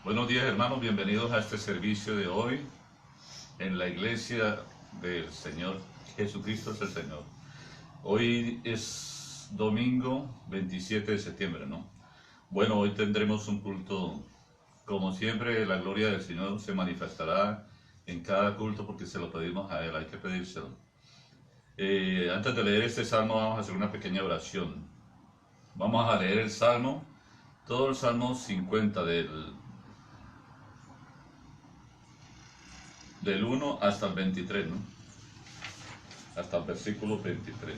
Buenos días, hermanos, bienvenidos a este servicio de hoy en la iglesia del Señor. Jesucristo es el Señor. Hoy es domingo 27 de septiembre, ¿no? Bueno, hoy tendremos un culto, como siempre, la gloria del Señor se manifestará en cada culto porque se lo pedimos a Él, hay que pedírselo. Antes de leer este salmo vamos a hacer una pequeña oración. Vamos a leer el salmo, todo el salmo 50 del 1 hasta el 23, ¿no? Hasta el versículo 23.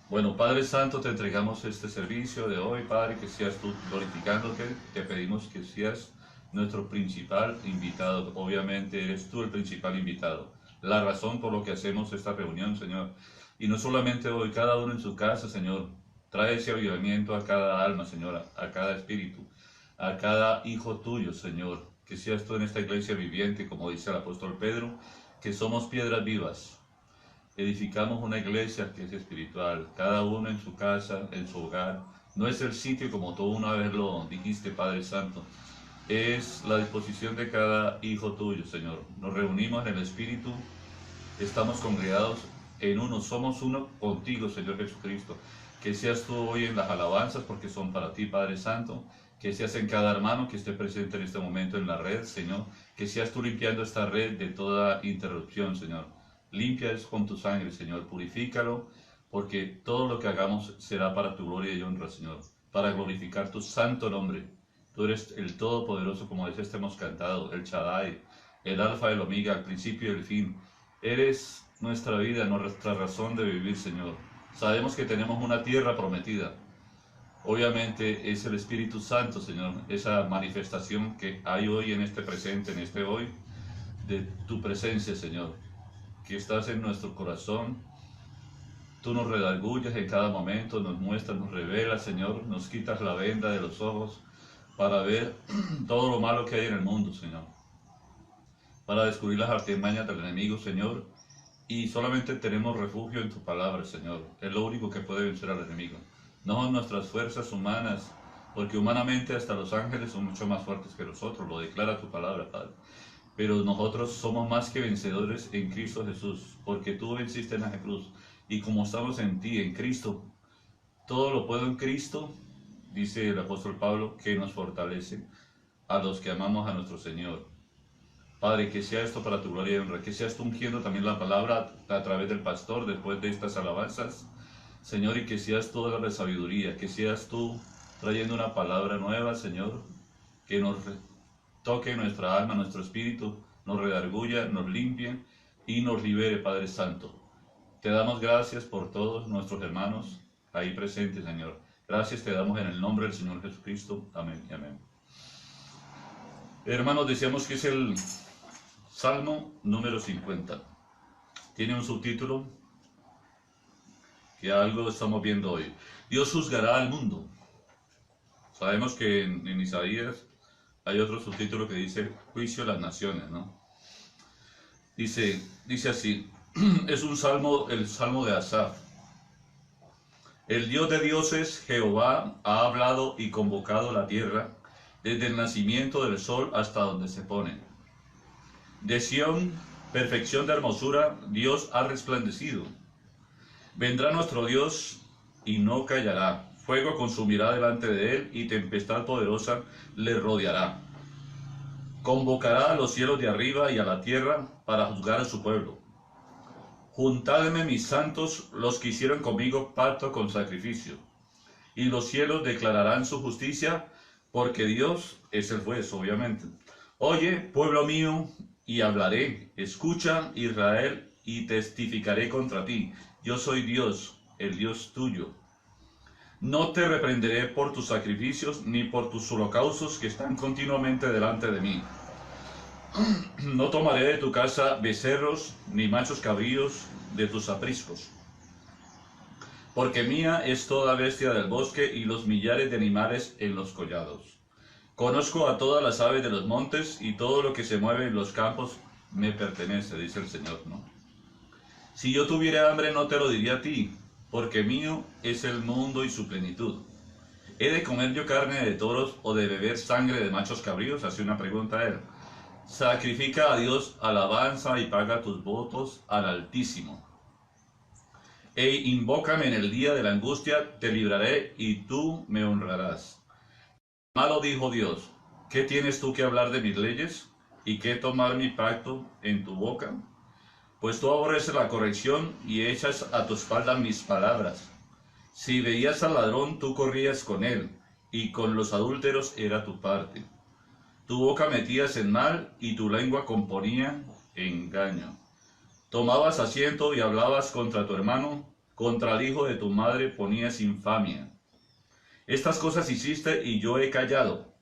Bueno, Padre Santo, te entregamos este servicio de hoy, Padre, que seas tú glorificándote. Te pedimos que seas nuestro principal invitado. Obviamente eres tú el principal invitado. La razón por lo que hacemos esta reunión, Señor. Y no solamente hoy, cada uno en su casa, Señor. Trae ese avivamiento a cada alma, Señor, a cada espíritu, a cada hijo tuyo, Señor. Que seas tú en esta iglesia viviente, como dice el apóstol Pedro, que somos piedras vivas. Edificamos una iglesia que es espiritual, cada uno en su casa, en su hogar. No es el sitio como tú una vez lo dijiste, Padre Santo. Es la disposición de cada hijo tuyo, Señor. Nos reunimos en el Espíritu, estamos congregados en uno, somos uno contigo, Señor Jesucristo. Que seas tú hoy en las alabanzas, porque son para ti, Padre Santo. Que seas en cada hermano que esté presente en este momento en la red, Señor. Que seas tú limpiando esta red de toda interrupción, Señor. Limpia con tu sangre, Señor. Purifícalo, porque todo lo que hagamos será para tu gloria y honra, Señor. Para glorificar tu santo nombre. Tú eres el Todopoderoso, como dice hemos cantado, el Shaddai, el Alfa y el Omega, el principio y el fin. Eres nuestra vida, nuestra razón de vivir, Señor. Sabemos que tenemos una tierra prometida. Obviamente es el Espíritu Santo, Señor, esa manifestación que hay hoy en este presente, en este hoy, de tu presencia, Señor, que estás en nuestro corazón. Tú nos redargullas en cada momento, nos muestras, nos revelas, Señor, nos quitas la venda de los ojos para ver todo lo malo que hay en el mundo, Señor, para descubrir las artimañas del enemigo, Señor, y solamente tenemos refugio en tu palabra, Señor. Es lo único que puede vencer al enemigo. No nuestras fuerzas humanas, porque humanamente hasta los ángeles son mucho más fuertes que nosotros, lo declara tu palabra, Padre. Pero nosotros somos más que vencedores en Cristo Jesús, porque tú venciste en la cruz. Y como estamos en ti, en Cristo, todo lo puedo en Cristo, dice el apóstol Pablo, que nos fortalece a los que amamos a nuestro Señor. Padre, que sea esto para tu gloria y honra, que seas tú ungiendo también la palabra a través del pastor después de estas alabanzas, Señor, y que seas tú dando sabiduría, que seas tú trayendo una palabra nueva, Señor, que nos toque nuestra alma, nuestro espíritu, nos redarguya, nos limpie y nos libere, Padre Santo. Te damos gracias por todos nuestros hermanos ahí presentes, Señor. Gracias te damos en el nombre del Señor Jesucristo. Amén y amén. Hermanos, decíamos que es el Salmo número 50. Tiene un subtítulo que algo estamos viendo hoy. Dios juzgará al mundo. Sabemos que en Isaías hay otro subtítulo que dice juicio a las naciones, ¿no? Dice así, es un salmo, el salmo de Asaf. El Dios de dioses, Jehová, ha hablado y convocado la tierra desde el nacimiento del sol hasta donde se pone. De Sión, perfección de hermosura, Dios ha resplandecido. Vendrá nuestro Dios y no callará. Fuego consumirá delante de él y tempestad poderosa le rodeará. Convocará a los cielos de arriba y a la tierra para juzgar a su pueblo. Juntadme mis santos, los que hicieron conmigo pacto con sacrificio. Y los cielos declararán su justicia, porque Dios es el juez, obviamente. Oye, pueblo mío, y hablaré. Escucha, Israel, y testificaré contra ti. Yo soy Dios, el Dios tuyo. No te reprenderé por tus sacrificios, ni por tus holocaustos que están continuamente delante de mí. No tomaré de tu casa becerros, ni machos cabríos de tus apriscos. Porque mía es toda bestia del bosque y los millares de animales en los collados. Conozco a todas las aves de los montes y todo lo que se mueve en los campos me pertenece, dice el Señor, ¿no? Si yo tuviera hambre no te lo diría a ti, porque mío es el mundo y su plenitud. ¿He de comer yo carne de toros o de beber sangre de machos cabríos? Hace una pregunta a él. Sacrifica a Dios alabanza y paga tus votos al Altísimo. Invócame en el día de la angustia, te libraré y tú me honrarás. Malo dijo Dios, ¿qué tienes tú que hablar de mis leyes? ¿Y qué tomar mi pacto en tu boca? Pues tú aborreces la corrección y echas a tu espalda mis palabras. Si veías al ladrón, tú corrías con él, y con los adúlteros era tu parte. Tu boca metías en mal, y tu lengua componía engaño. Tomabas asiento y hablabas contra tu hermano, contra el hijo de tu madre ponías infamia. Estas cosas hiciste y yo he callado.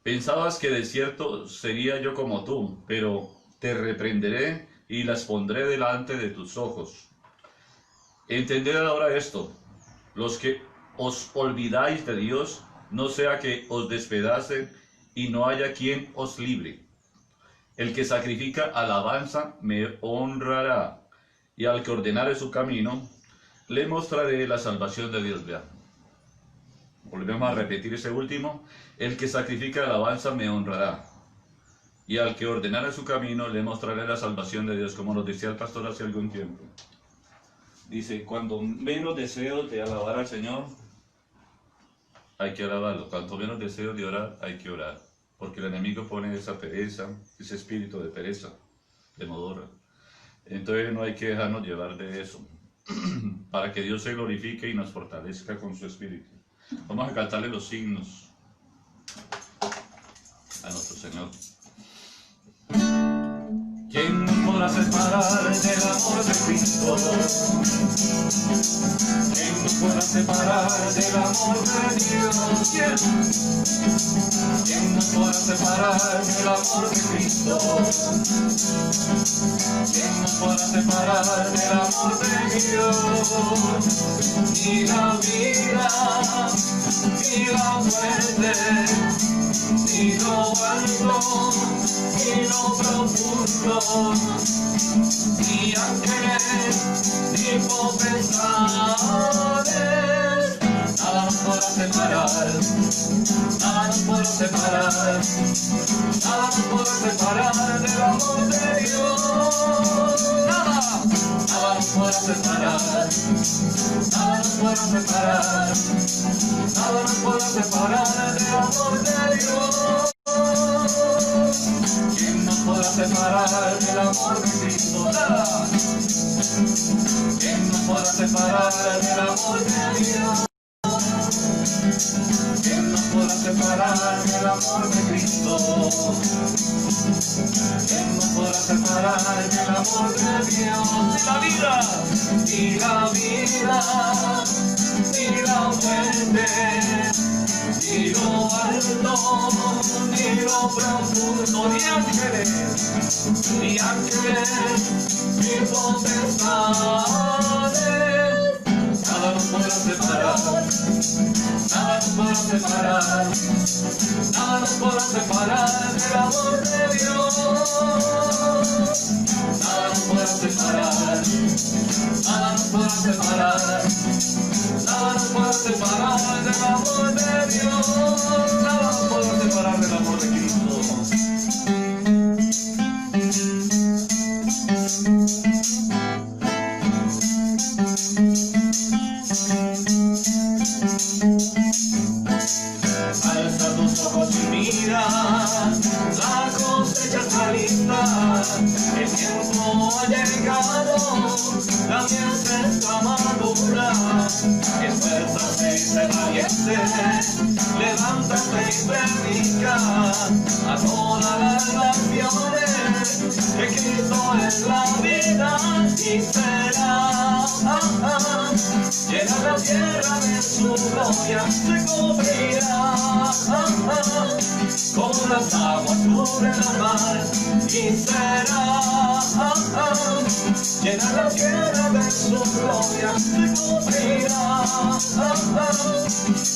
Pensabas que de cierto sería yo como tú, pero te reprenderé y las pondré delante de tus ojos. Entended ahora esto. Los que os olvidáis de Dios, no sea que os despedacen y no haya quien os libre. El que sacrifica alabanza me honrará, y al que ordenare su camino, le mostraré la salvación de Dios. Vean. Volvemos a repetir ese último. El que sacrifica alabanza me honrará, y al que ordenare su camino, le mostraré la salvación de Dios, como nos decía el pastor hace algún tiempo. Dice, cuando menos deseo de alabar al Señor, hay que alabarlo. Cuanto menos deseo de orar, hay que orar. Porque el enemigo pone esa pereza, ese espíritu de pereza, de modorra. Entonces no hay que dejarnos llevar de eso, para que Dios se glorifique y nos fortalezca con su espíritu. Vamos a cantarle los signos a nuestro Señor. ¿Quién nos podrá separar del amor de Cristo? ¿Quién nos podrá separar del amor de Dios? ¿Quién nos podrá separar del amor de Cristo? ¿Quién nos podrá separar del amor de Dios? Ni la vida, ni la muerte, ni lo alto, ni lo profundo, ni ángeles, ni potestades, nada nos podrá separar, nada nos podrá separar, nada nos podrá separar del amor de Dios, nada nos podrá separar, nada nos podrá separar, nada nos podrá separar del amor de Dios. ¿Quién nos podrá separar del amor de Cristo? Nada. ¿Quién nos podrá separar del amor de Dios? ¿Quién nos podrá separar del amor de Cristo? ¿Quién nos podrá separar del amor de Dios? La vida, y la vida, y la muerte, ni lo alto, ni lo profundo, ni ángeles, ni potestades, nada nos podrá separar, nada nos podrá separar, nada nos podrá separar del amor de Dios, nada nos podrá separar, nada nos podrá separar, nada nos podrá separar del amor de Dios, nada nos podrá separar del amor de Cristo. Alza tus ojos y mira, la cosecha está lista, el tiempo ha llegado, la miel está madura, esfuérzate y sé valiente, levántate y predica a todas las naciones que Cristo es la vida y será llena la tierra de su gloria, se cubrirá como las aguas cubren la mar y será llena la tierra de su gloria, se cubrirá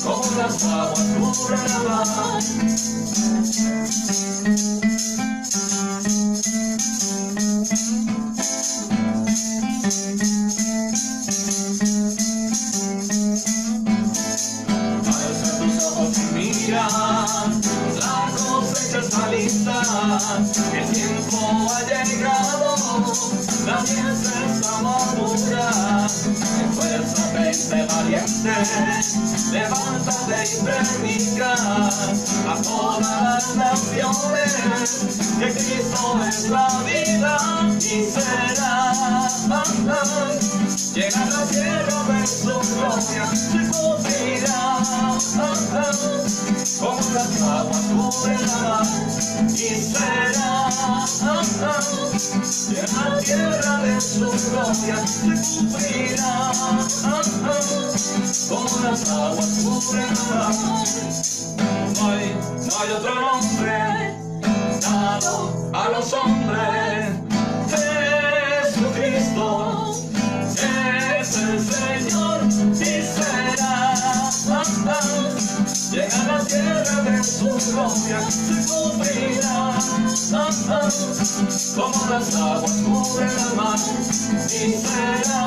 como las aguas cubren la mar. Alza empieces a madurar. Esfuérzate, valiente, levántate y predica a todas las naciones que Cristo es la vida y será. Llega la tierra de su gloria, se cubrirá, como las aguas cubren la mar y será. Llega la tierra de su gloria, se cubrirá, como las aguas cubren la mar. No hay otro nombre dado a los hombres. Jesucristo es el Señor y será. Llega la tierra de su gloria, se cubrirá, como las aguas cubren el mar y será.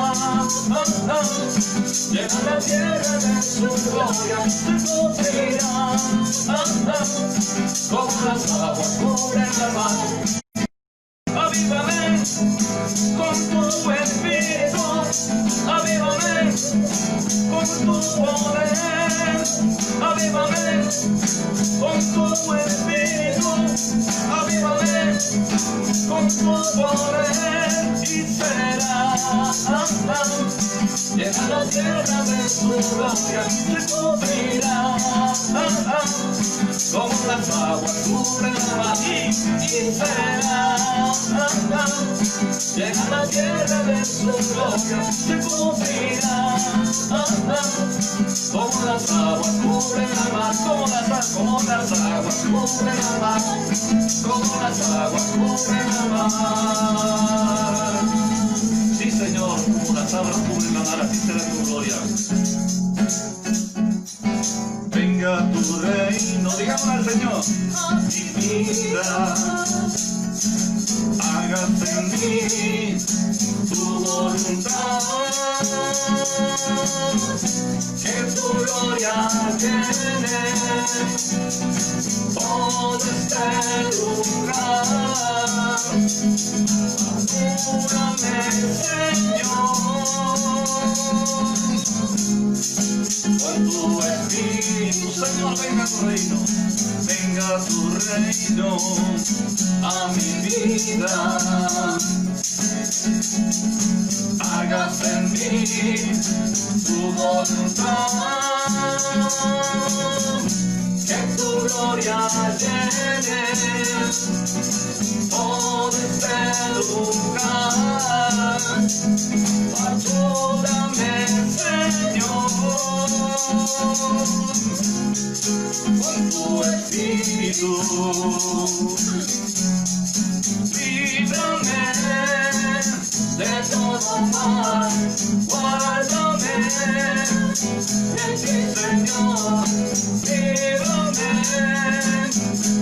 Llega la tierra de su gloria, se cubrirá, como las aguas cubren el mar. Avívame con tu espíritu, avívame con tu poder, avívame con tu espíritu, avívame con tu poder y será. Llega la tierra de su gloria, se cubrirá, como las aguas cubren la mar y será. Llega la tierra de su gloria, se cubrirá, como las aguas cubren la mar, como las aguas cubren la mar, como las aguas cubren la mar. Sí, Señor, como las aguas cubren la mar, así será tu gloria. Venga tu reino, digámosle al Señor, mi vida. Hágase en mí tu voluntad, que tu gloria llene todo este lugar. Apúrame, Señor, con tu espíritu. Señor, venga tu reino, venga tu reino a mi vida. Hágase en mí tu voluntad, que tu gloria llene todo este lugar. Ayúdame, Señor, con tu espíritu. Líbrame de todo mal, guárdame en ti, Señor. Líbrame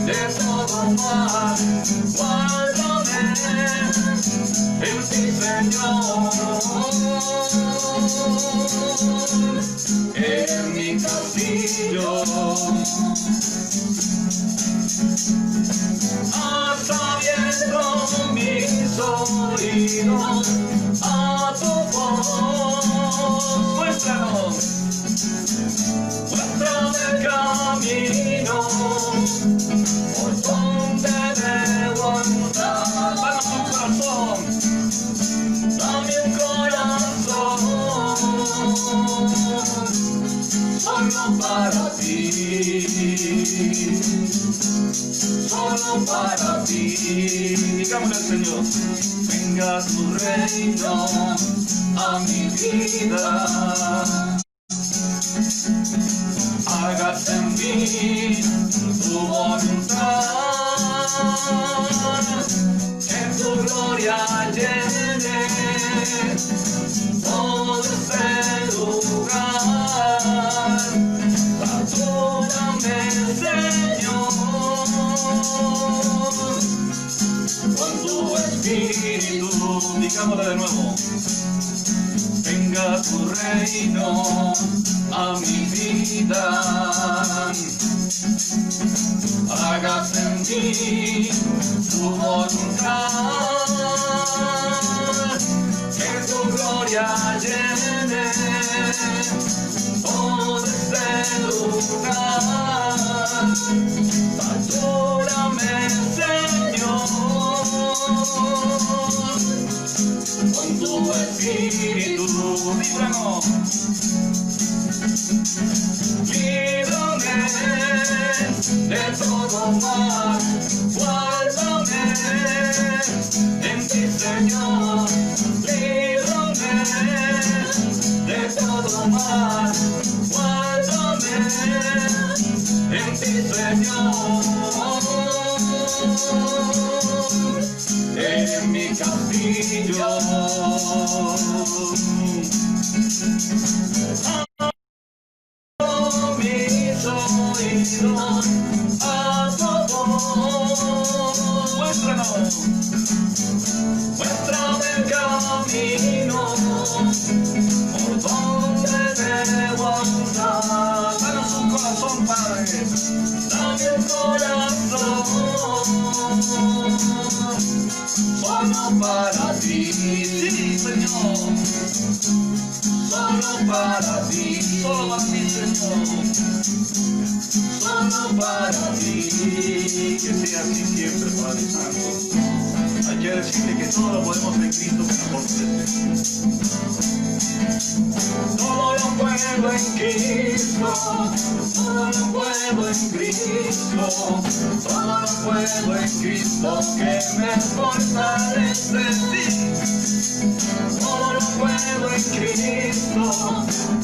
de todo mal, guárdame en ti, Señor. En mi castillo has abierto mis oídos a tu voz. Muéstranos, muéstrame el camino por donde debo andar. Danos un corazón, dame un corazón solo para ti, solo para ti. Digámosle al Señor, venga tu reino a mi vida. Hágase en mí tu voluntad, que tu gloria llene todo este lugar. Ayúdame, Señor, con tu espíritu. Digámoslo de nuevo. Venga tu reino a mi vida. Hágase en mí tu voluntad, gloria llene todo este lugar. Satúrame, Señor, con tu espíritu. Líbranos. Líbrame de todo mal, guárdame en ti, Señor. Líbrame de todo mal, guárdame en ti, Señor. En mi castillo. Mis oídos a todo, muéstranos, muéstrame el camino por donde debo andar. Danos un corazón, Padre, dame el corazón solo para ti, sí, Señor. Solo para ti, Señor. Solo para ti. Que sea así siempre, Padre Santo. Hay que decirle que todo lo podemos en Cristo que nos fortalece. Todo lo puedo en Cristo. Todo lo puedo en Cristo. Todo lo puedo en Cristo que me fortalece. Todo lo puedo en Cristo,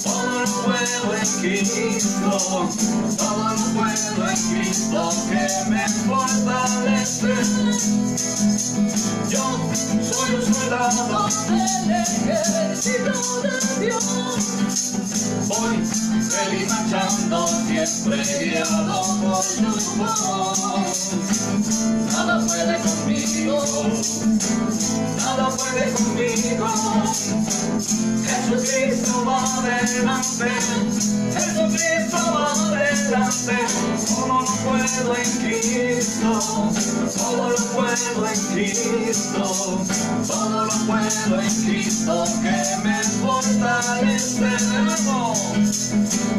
todo lo puedo en Cristo, todo lo puedo en Cristo que me fortalece. Yo soy un soldado del ejército de Dios. Voy feliz marchando, siempre guiado por tu voz. Nada puede conmigo, nada puede conmigo. Jesucristo va adelante, Jesucristo va adelante. Todo lo puedo en Cristo, todo lo puedo en Cristo, todo lo puedo en Cristo que me fortalece.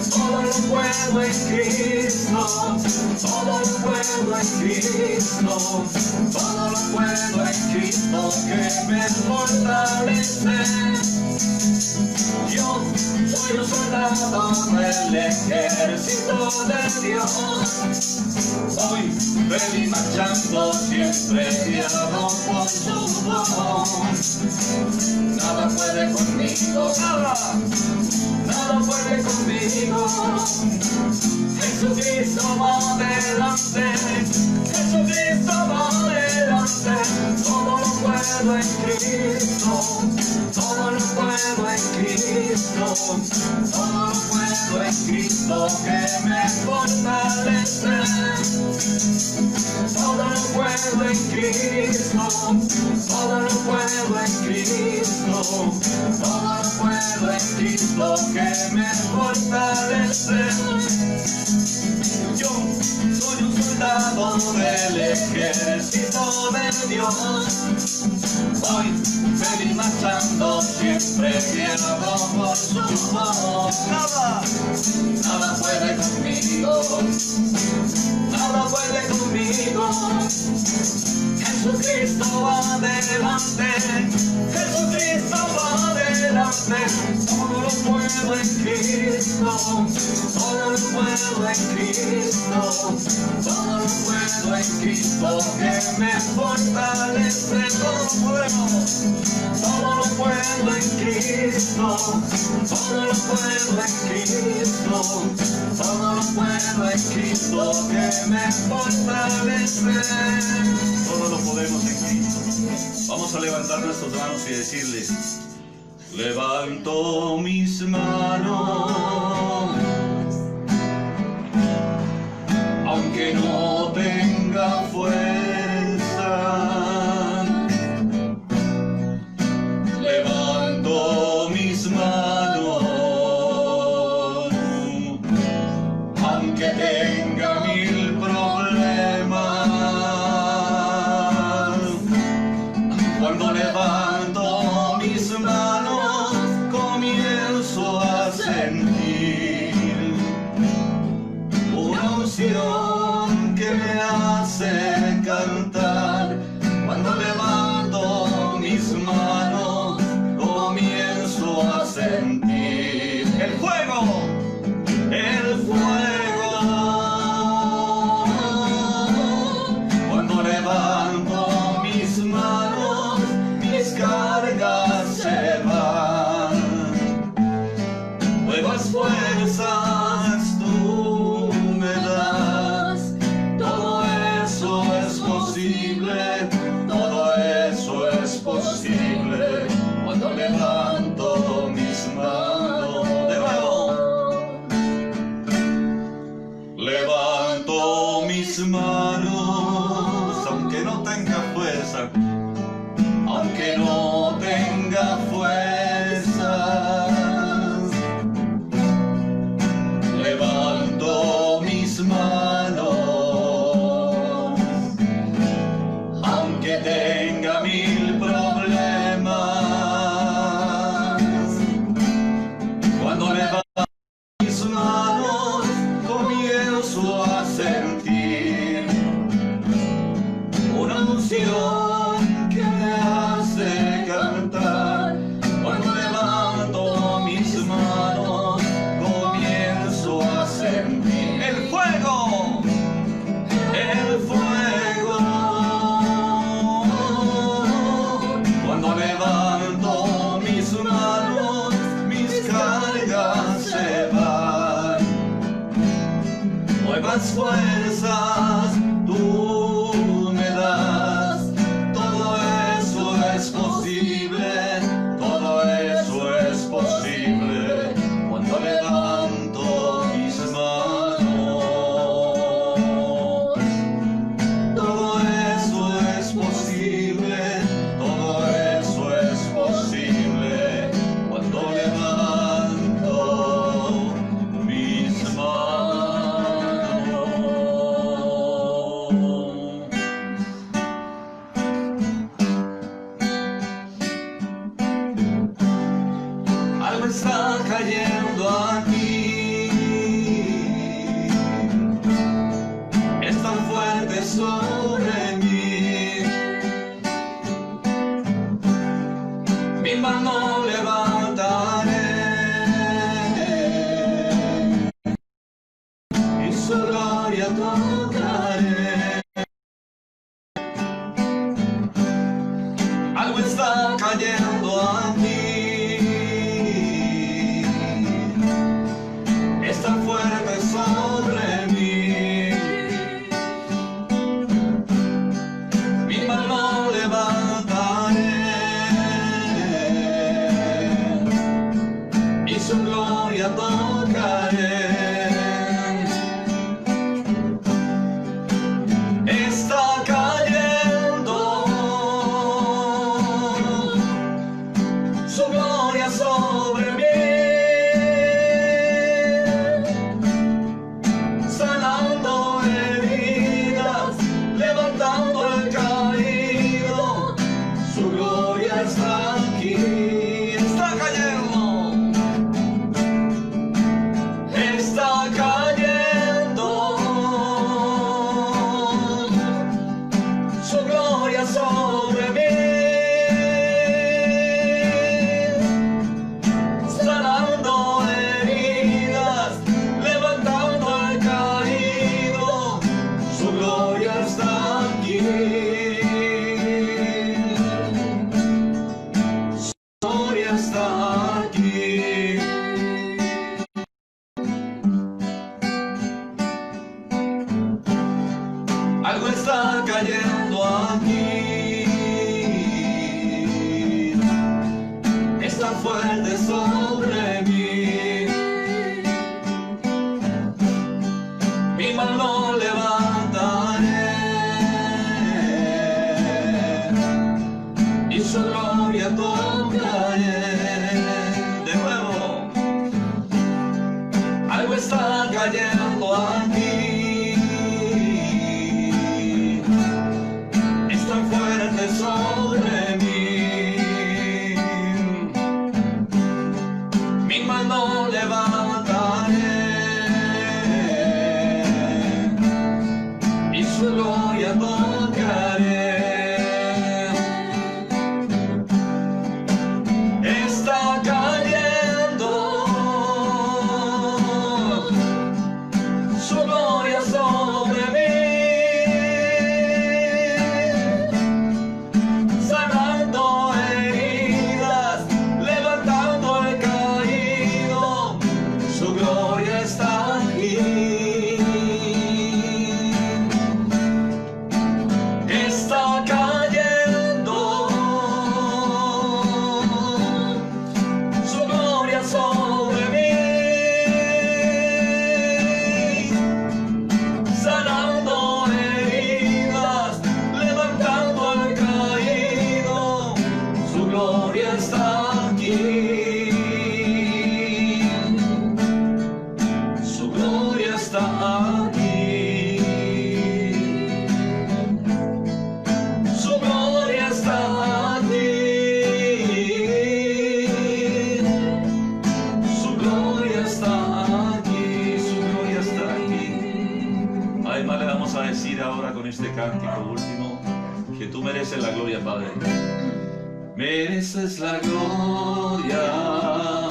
Todo lo puedo en Cristo, todo lo puedo en Cristo, todo lo puedo en Cristo que me fortalece. Yo soy un soldado del ejército de Dios. Voy feliz marchando, siempre guiado por su voz. Nada puede conmigo, nada puede conmigo. Jesucristo va adelante, Jesucristo va adelante. Todo lo puedo en Cristo, todo lo puedo en Cristo, todo lo puedo en Cristo que me fortalece. Todo lo puedo en Cristo, todo lo puedo en Cristo, todo lo puedo en Cristo que me fortalece. Yo soy un soldado del ejército de Dios. Voy feliz marchando, siempre guiado por su voz. Nada puede conmigo, nada puede conmigo. Jesucristo va adelante, Jesucristo va adelante. Todo lo puedo en Cristo, todo lo puedo en Cristo, todo lo puedo en Cristo que me fortalece. Todo lo puedo en Cristo, todo lo puedo en Cristo, todo lo puedo en Cristo que me fortalece. Todo lo podemos en Cristo. Vamos a levantar nuestras manos y decirle: levanto mis manos, aunque no tenga fuerza. Levanto mis manos, aunque tenga mil problemas. Cuando levanto mis manos, unción que me hace cantar. Cuando levanto mis manos, comienzo a sentir el fuego, el fuego. Cuando levanto mis manos, mis cargas se van. Nuevas fuerzas tú me das. Todo eso es posible, todo eso es posible. Cuando levanto mis manos, de nuevo, levanto mis manos, aunque no tenga fuerza, aunque no tenga fuerza. Levanto mis manos, aunque tenga 1000 problemas. Cuando levanto mis manos, comienzo a sentir una unción que me hace cantar. Cuando levanto mis manos, comienzo a sentir el fuego, el fuego. Cuando levanto mis manos, mis cargas se van. Nuevas fuerzas tú me das. Todo eso es posible, todo eso es posible. Cuando levanto mis manos, todo eso es posible, todo eso es posible. Cuando levanto mis manos. Algo está cayendo aquí, es tan fuerte sobre mí. Mi mano levantaré y su gloria tocaré. Algo está cayendo aquí, es tan fuerte sobre mí. Mi mano levantaré y su gloria tocaré. Está cayendo su gloria sobre mí. Sanando heridas, levantando al caído, su gloria está aquí. Está cayendo, está cayendo, su gloria sobre mí. Sanando heridas, levantando al caído, su gloria está aquí. Su gloria está aquí. Algo está cayendo aquí, es tan fuerte sobre mí. Mi mano levantaré y su gloria tocaré. De nuevo, algo está cayendo aquí, es tan fuerte sobre mí. Mi mano levantaré ahora con este cántico último, que tú mereces la gloria, Padre. Mereces la gloria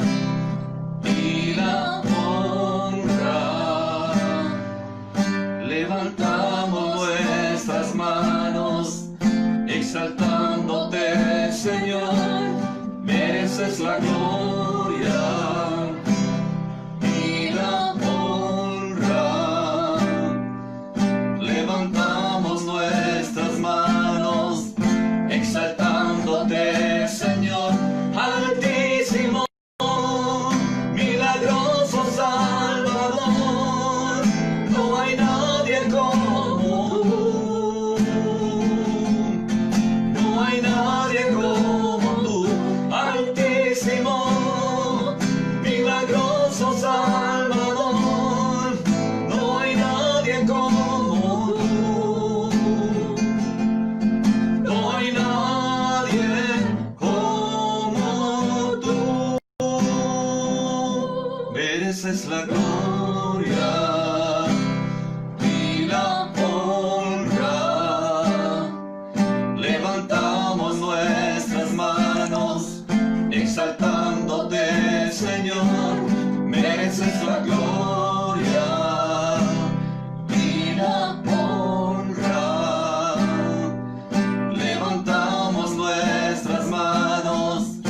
y la honra. Levantamos nuestras manos, exaltándote, Señor. Mereces la gloria y la honra. Levantamos nuestras manos, exaltándote, Señor. Altísimo, milagroso Salvador, no hay nadie como tú, no hay nadie como tú. Altísimo, milagroso Salvador, no hay nadie como tú, no hay nadie como tú. Mereces la gloria y la honra. Levantamos nuestras manos, exaltándote, Señor. Mereces la gloria y la honra. Levantamos nuestras manos,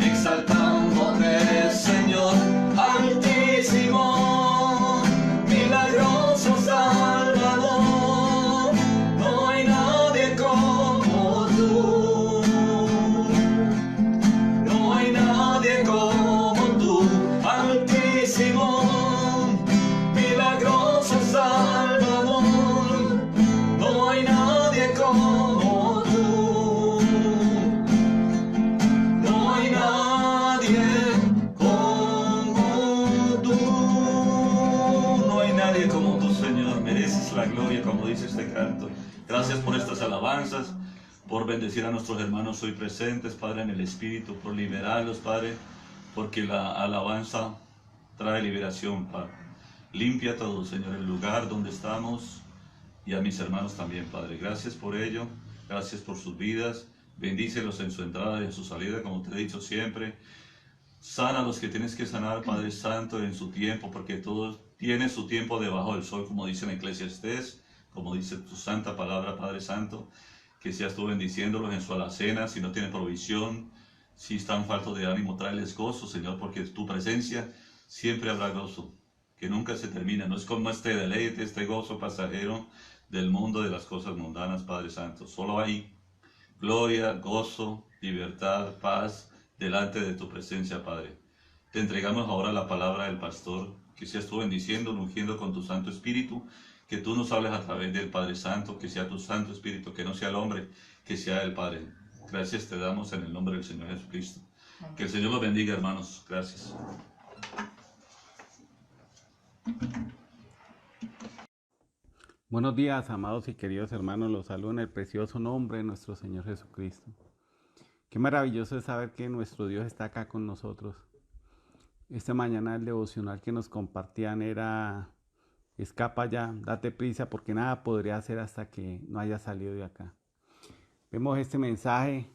exaltándote, Señor. Altísimo, milagroso Salvador, no hay nadie como tú, no hay nadie como tú. Altísimo, milagroso Salvador, no hay nadie como tú, no hay nadie como tú, no hay nadie como tú, Señor. Mereces la gloria, como dice este canto. Gracias por estas alabanzas, por bendecir a nuestros hermanos hoy presentes, Padre, en el Espíritu, por liberarlos, Padre, porque la alabanza trae liberación, Padre. Limpia todo, Señor, el lugar donde estamos y a mis hermanos también, Padre. Gracias por ello, gracias por sus vidas. Bendícelos en su entrada y en su salida, como te he dicho siempre. Sana a los que tienes que sanar, Padre Santo, en su tiempo, porque todo tiene su tiempo debajo del sol, como dice en Eclesiastés, como dice tu santa palabra, Padre Santo. Que seas tú bendiciéndolos en su alacena, si no tienen provisión, si están faltos de ánimo, tráeles gozo, Señor, porque tu presencia siempre habrá gozo, que nunca se termina. No es como este deleite, este gozo pasajero del mundo, de las cosas mundanas, Padre Santo. Solo hay gloria, gozo, libertad, paz delante de tu presencia, Padre. Te entregamos ahora la palabra del pastor, que seas tú bendiciendo, ungiendo con tu Santo Espíritu, que tú nos hables a través del Padre Santo, que sea tu Santo Espíritu, que no sea el hombre, que sea el Padre. Gracias te damos en el nombre del Señor Jesucristo. Que el Señor los bendiga, hermanos. Gracias. Buenos días, amados y queridos hermanos. Los saludo en el precioso nombre de nuestro Señor Jesucristo. Qué maravilloso es saber que nuestro Dios está acá con nosotros. Esta mañana el devocional que nos compartían era: escapa ya, date prisa, porque nada podría hacer hasta que no haya salido de acá. Vemos este mensaje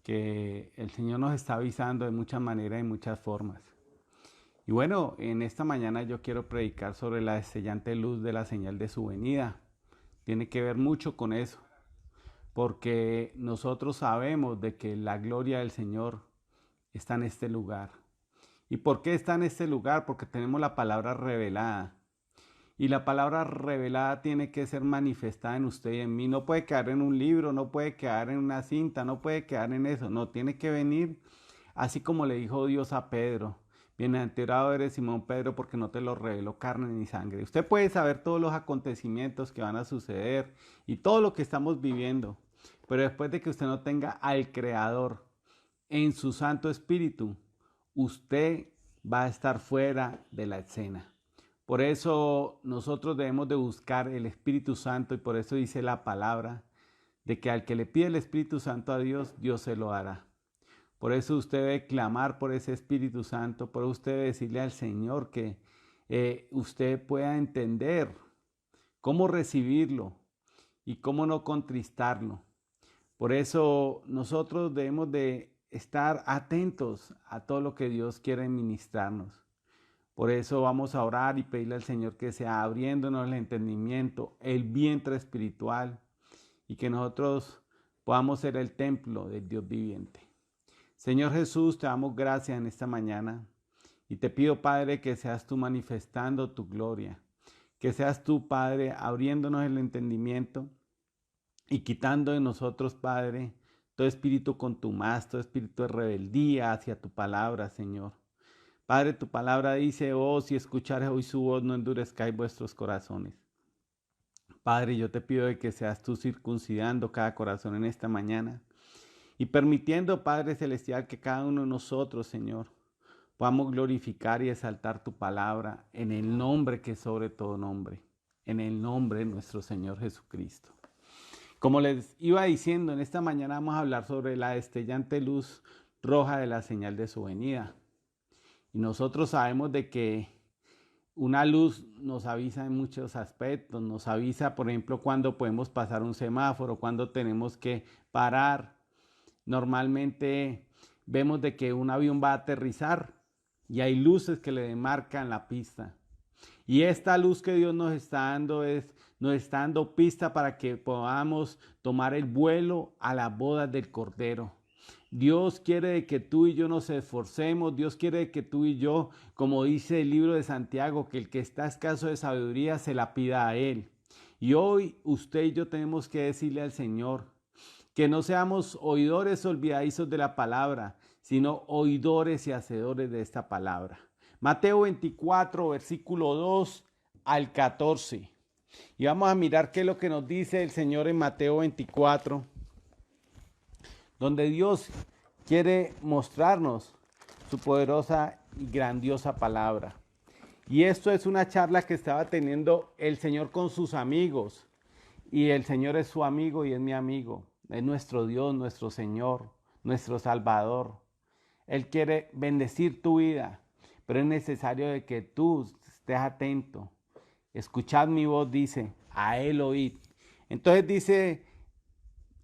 que el Señor nos está avisando de muchas maneras y muchas formas. Y bueno, en esta mañana yo quiero predicar sobre la destellante luz de la señal de su venida. Tiene que ver mucho con eso, porque nosotros sabemos de que la gloria del Señor está en este lugar. ¿Y por qué está en este lugar? Porque tenemos la palabra revelada. Y la palabra revelada tiene que ser manifestada en usted y en mí. No puede quedar en un libro, no puede quedar en una cinta, no puede quedar en eso. No, tiene que venir así como le dijo Dios a Pedro: bienaventurado eres, Simón Pedro, porque no te lo reveló carne ni sangre. Usted puede saber todos los acontecimientos que van a suceder y todo lo que estamos viviendo, pero después de que usted no tenga al Creador en su Santo Espíritu, usted va a estar fuera de la escena. Por eso nosotros debemos de buscar el Espíritu Santo, y por eso dice la palabra de que al que le pide el Espíritu Santo a Dios, Dios se lo hará. Por eso usted debe clamar por ese Espíritu Santo, por eso usted debe decirle al Señor que usted pueda entender cómo recibirlo, y cómo no contristarlo. Por eso nosotros debemos de estar atentos a todo lo que Dios quiere ministrarnos. Por eso vamos a orar y pedirle al Señor que sea abriéndonos el entendimiento, el vientre espiritual, y que nosotros podamos ser el templo del Dios viviente. Señor Jesús, te damos gracias en esta mañana y te pido, Padre, que seas tú manifestando tu gloria, que seas tú, Padre, abriéndonos el entendimiento y quitando de nosotros, Padre, todo espíritu contumaz, todo espíritu de rebeldía hacia tu palabra, Señor. Padre, tu palabra dice, oh, si escuchares hoy su voz, no endurezcáis vuestros corazones. Padre, yo te pido de que seas tú circuncidando cada corazón en esta mañana y permitiendo, Padre Celestial, que cada uno de nosotros, Señor, podamos glorificar y exaltar tu palabra en el nombre que es sobre todo nombre, en el nombre de nuestro Señor Jesucristo. Como les iba diciendo, en esta mañana vamos a hablar sobre la destellante luz roja de la señal de su venida. Y nosotros sabemos de que una luz nos avisa en muchos aspectos, nos avisa, por ejemplo, cuando podemos pasar un semáforo, cuando tenemos que parar. Normalmente vemos de que un avión va a aterrizar y hay luces que le demarcan la pista. Y esta luz que Dios nos está dando pista para que podamos tomar el vuelo a la boda del Cordero. Dios quiere que tú y yo nos esforcemos, Dios quiere que tú y yo, como dice el libro de Santiago, que el que está escaso de sabiduría se la pida a Él. Y hoy usted y yo tenemos que decirle al Señor que no seamos oidores olvidadizos de la palabra, sino oidores y hacedores de esta palabra. Mateo 24, versículo 2 al 14. Y vamos a mirar qué es lo que nos dice el Señor en Mateo 24, donde Dios quiere mostrarnos su poderosa y grandiosa palabra. Y esto es una charla que estaba teniendo el Señor con sus amigos. Y el Señor es su amigo y es mi amigo. Es nuestro Dios, nuestro Señor, nuestro Salvador. Él quiere bendecir tu vida, pero es necesario de que tú estés atento. Escuchad mi voz, dice, a Él oíd. Entonces dice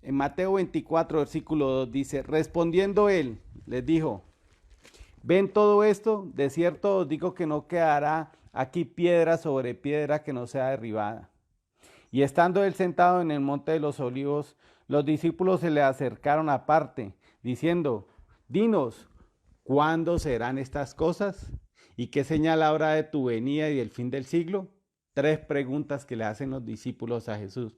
en Mateo 24, versículo 2, dice, respondiendo Él, les dijo, ¿ven todo esto? De cierto os digo que no quedará aquí piedra sobre piedra que no sea derribada. Y estando Él sentado en el monte de los olivos, los discípulos se le acercaron aparte, diciendo, dinos, ¿cuándo serán estas cosas? ¿Y qué señal habrá de tu venida y del fin del siglo? 3 preguntas que le hacen los discípulos a Jesús.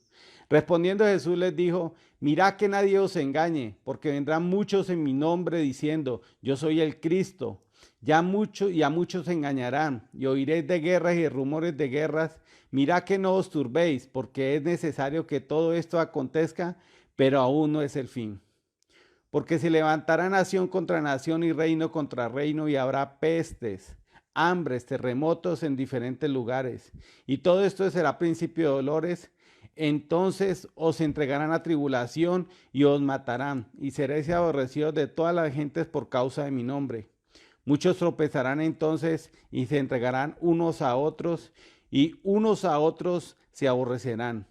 Respondiendo Jesús les dijo, mirad que nadie os engañe, porque vendrán muchos en mi nombre diciendo, yo soy el Cristo. A muchos engañarán, y oiréis de guerras y de rumores de guerras. Mirad que no os turbéis, porque es necesario que todo esto acontezca, pero aún no es el fin. Porque se levantará nación contra nación y reino contra reino, y habrá pestes, hambres, terremotos en diferentes lugares. Y todo esto será principio de dolores. Entonces os entregarán a tribulación y os matarán, y seréis aborrecidos de todas las gentes por causa de mi nombre. Muchos tropezarán entonces y se entregarán unos a otros, y unos a otros se aborrecerán.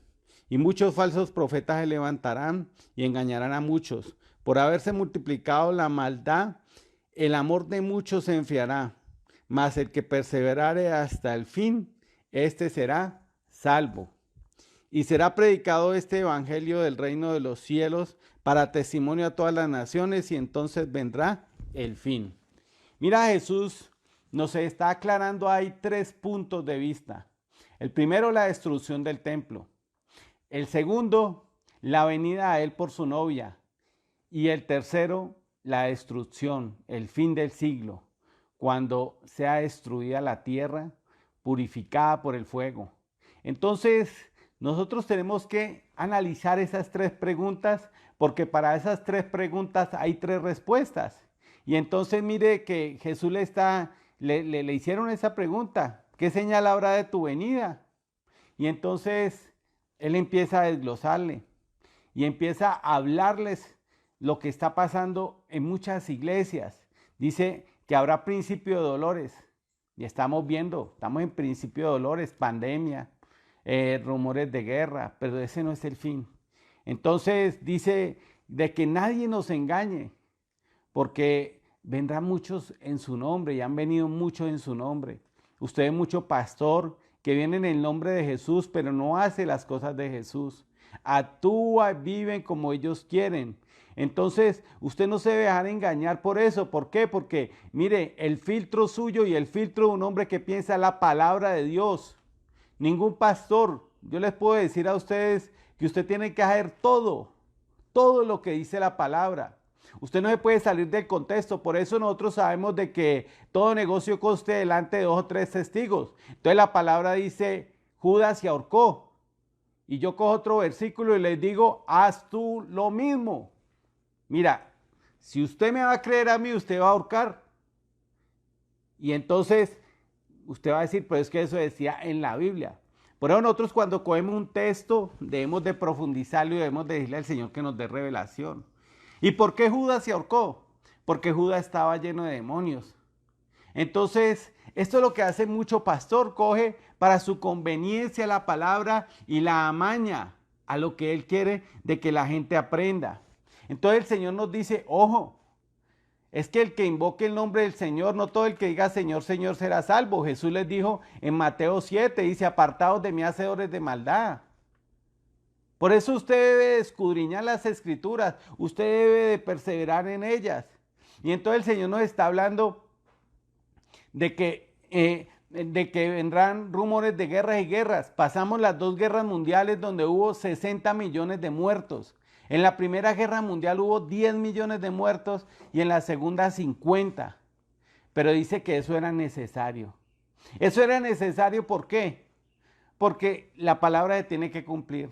Y muchos falsos profetas se levantarán y engañarán a muchos. Por haberse multiplicado la maldad, el amor de muchos se enfriará. Mas el que perseverare hasta el fin, éste será salvo. Y será predicado este evangelio del reino de los cielos para testimonio a todas las naciones, y entonces vendrá el fin. Mira, Jesús nos está aclarando, hay 3 puntos de vista. El primero, la destrucción del templo. El segundo, la venida a Él por su novia. Y el tercero, la destrucción, el fin del siglo, cuando sea destruida la tierra, purificada por el fuego. Entonces, nosotros tenemos que analizar esas 3 preguntas, porque para esas 3 preguntas hay 3 respuestas. Y entonces mire que Jesús le hicieron esa pregunta, ¿qué señal habrá de tu venida? Y entonces Él empieza a desglosarle y empieza a hablarles lo que está pasando en muchas iglesias. Dice que habrá principio de dolores, y estamos en principio de dolores, pandemia, rumores de guerra, pero ese no es el fin. Entonces dice de que nadie nos engañe, porque vendrán muchos en su nombre y han venido muchos en su nombre. Usted es mucho pastor que viene en el nombre de Jesús, pero no hace las cosas de Jesús. Actúa, viven como ellos quieren. Entonces, usted no se debe dejar engañar por eso. ¿Por qué? Porque, mire, el filtro suyo y el filtro de un hombre que piensa la palabra de Dios. Ningún pastor, yo les puedo decir a ustedes que usted tiene que hacer todo lo que dice la palabra. Usted no se puede salir del contexto, por eso nosotros sabemos de que todo negocio conste delante de 2 o 3 testigos. Entonces la palabra dice, Judas se ahorcó. Y yo cojo otro versículo y les digo, haz tú lo mismo. Mira, si usted me va a creer a mí, usted va a ahorcar. Y entonces usted va a decir, pero es que eso decía en la Biblia. Por eso nosotros cuando cogemos un texto debemos de profundizarlo y debemos de decirle al Señor que nos dé revelación. ¿Y por qué Judas se ahorcó? Porque Judas estaba lleno de demonios. Entonces, esto es lo que hace mucho pastor, coge para su conveniencia la palabra y la amaña a lo que él quiere de que la gente aprenda. Entonces el Señor nos dice, ojo, es que el que invoque el nombre del Señor, no todo el que diga Señor, Señor será salvo. Jesús les dijo en Mateo 7, dice, apartados de mí, hacedores de maldad. Por eso usted debe escudriñar las escrituras, usted debe de perseverar en ellas. Y entonces el Señor nos está hablando de que vendrán rumores de guerras y guerras. Pasamos las 2 guerras mundiales donde hubo 60 millones de muertos. En la Primera Guerra Mundial hubo 10 millones de muertos y en la segunda 50. Pero dice que eso era necesario. Eso era necesario, ¿por qué? Porque la palabra se tiene que cumplir.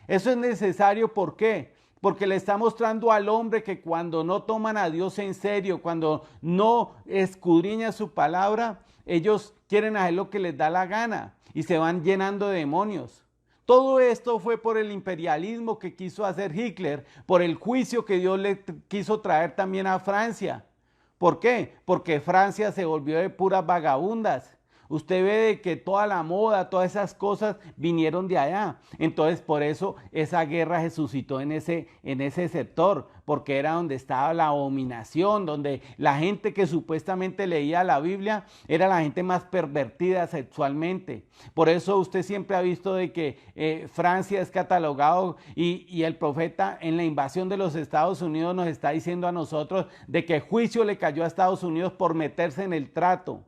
Eso es necesario, ¿por qué? Porque le está mostrando al hombre que cuando no toman a Dios en serio, cuando no escudriñan su palabra, ellos quieren hacer lo que les da la gana y se van llenando de demonios. Todo esto fue por el imperialismo que quiso hacer Hitler, por el juicio que Dios le quiso traer también a Francia. ¿Por qué? Porque Francia se volvió de puras vagabundas. Usted ve de que toda la moda, todas esas cosas vinieron de allá. Entonces, por eso esa guerra se suscitó en ese sector, porque era donde estaba la abominación, donde la gente que supuestamente leía la Biblia era la gente más pervertida sexualmente. Por eso usted siempre ha visto de que Francia es catalogado y el profeta en la invasión de los Estados Unidos nos está diciendo a nosotros de que juicio le cayó a Estados Unidos por meterse en el trato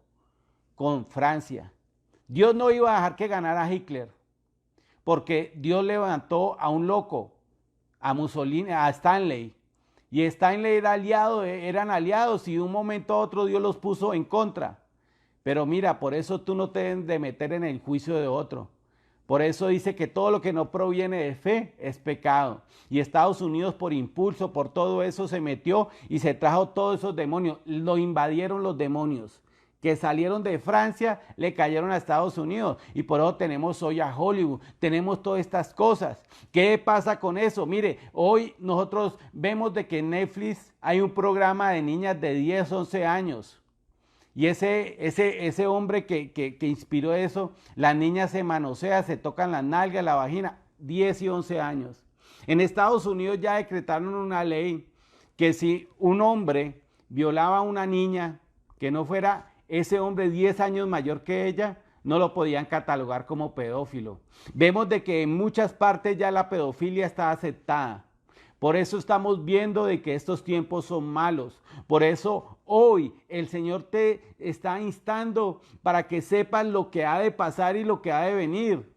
con Francia. Dios no iba a dejar que ganara Hitler, porque Dios levantó a un loco, a Mussolini, a Stanley, y Stanley era aliado, eran aliados y de un momento a otro Dios los puso en contra. Pero mira, por eso tú no te debes de meter en el juicio de otro. Por eso dice que todo lo que no proviene de fe es pecado. Y Estados Unidos por impulso, por todo eso se metió y se trajo todos esos demonios. Lo invadieron los demonios que salieron de Francia, le cayeron a Estados Unidos. Y por eso tenemos hoy a Hollywood, tenemos todas estas cosas. ¿Qué pasa con eso? Mire, hoy nosotros vemos de que en Netflix hay un programa de niñas de 10, 11 años. Y ese hombre que inspiró eso, las niñas se manosean, se tocan las nalgas, la vagina, 10 y 11 años. En Estados Unidos ya decretaron una ley que si un hombre violaba a una niña que no fuera ese hombre 10 años mayor que ella, no lo podían catalogar como pedófilo. Vemos de que en muchas partes ya la pedofilia está aceptada. Por eso estamos viendo de que estos tiempos son malos. Por eso hoy el Señor te está instando para que sepas lo que ha de pasar y lo que ha de venir.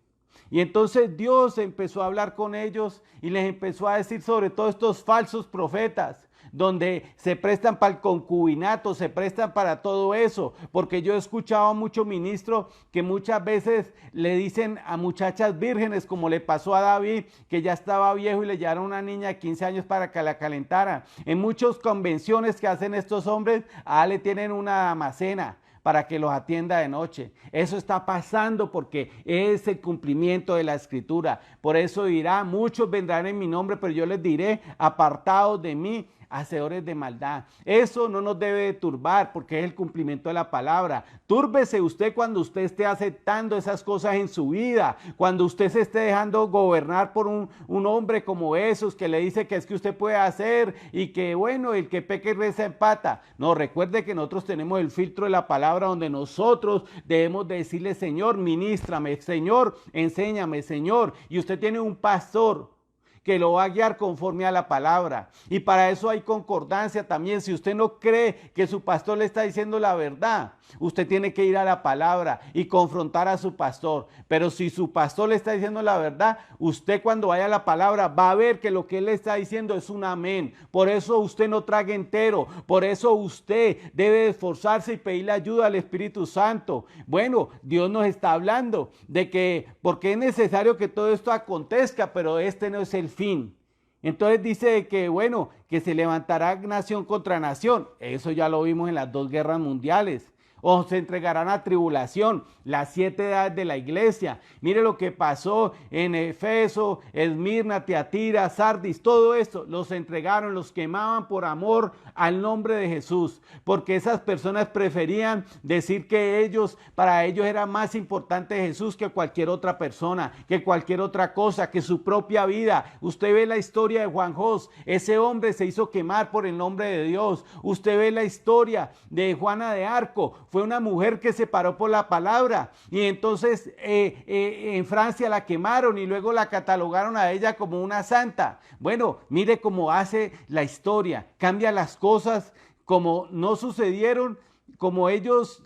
Y entonces Dios empezó a hablar con ellos y les empezó a decir sobre todos estos falsos profetas, donde se prestan para el concubinato, se prestan para todo eso, porque yo he escuchado a muchos ministros que muchas veces le dicen a muchachas vírgenes, como le pasó a David, que ya estaba viejo y le llevaron a una niña de 15 años para que la calentara. En muchas convenciones que hacen estos hombres, le tienen una damascena para que los atienda de noche. Eso está pasando porque es el cumplimiento de la Escritura. Por eso dirá, muchos vendrán en mi nombre, pero yo les diré, apartados de mí, hacedores de maldad. Eso no nos debe de turbar porque es el cumplimiento de la palabra. Túrbese usted cuando usted esté aceptando esas cosas en su vida, cuando usted se esté dejando gobernar por un hombre como esos que le dice que es que usted puede hacer y que bueno, el que peque reza empata. No, recuerde que nosotros tenemos el filtro de la palabra donde nosotros debemos de decirle: Señor, ministrame, Señor, enséñame, Señor. Y usted tiene un pastor que lo va a guiar conforme a la palabra. Y para eso hay concordancia también. Si usted no cree que su pastor le está diciendo la verdad, usted tiene que ir a la palabra y confrontar a su pastor. Pero si su pastor le está diciendo la verdad, usted cuando vaya a la palabra va a ver que lo que él le está diciendo es un amén. Por eso usted no trague entero. Por eso usted debe esforzarse y pedirle ayuda al Espíritu Santo. Bueno, Dios nos está hablando de que porque es necesario que todo esto acontezca, pero este no es el fin. Entonces dice que bueno, que se levantará nación contra nación. Eso ya lo vimos en las 2 guerras mundiales. O se entregarán a tribulación, las 7 edades de la iglesia. Mire lo que pasó en Efeso, Esmirna, Tiatira, Sardis, todo esto los entregaron, los quemaban por amor al nombre de Jesús, porque esas personas preferían decir que para ellos era más importante Jesús que cualquier otra persona, que cualquier otra cosa, que su propia vida. Usted ve la historia de Juan Jos, ese hombre se hizo quemar por el nombre de Dios. Usted ve la historia de Juana de Arco, fue una mujer que se paró por la palabra y entonces en Francia la quemaron y luego la catalogaron a ella como una santa. Bueno, mire cómo hace la historia, cambia las cosas como no sucedieron, como ellos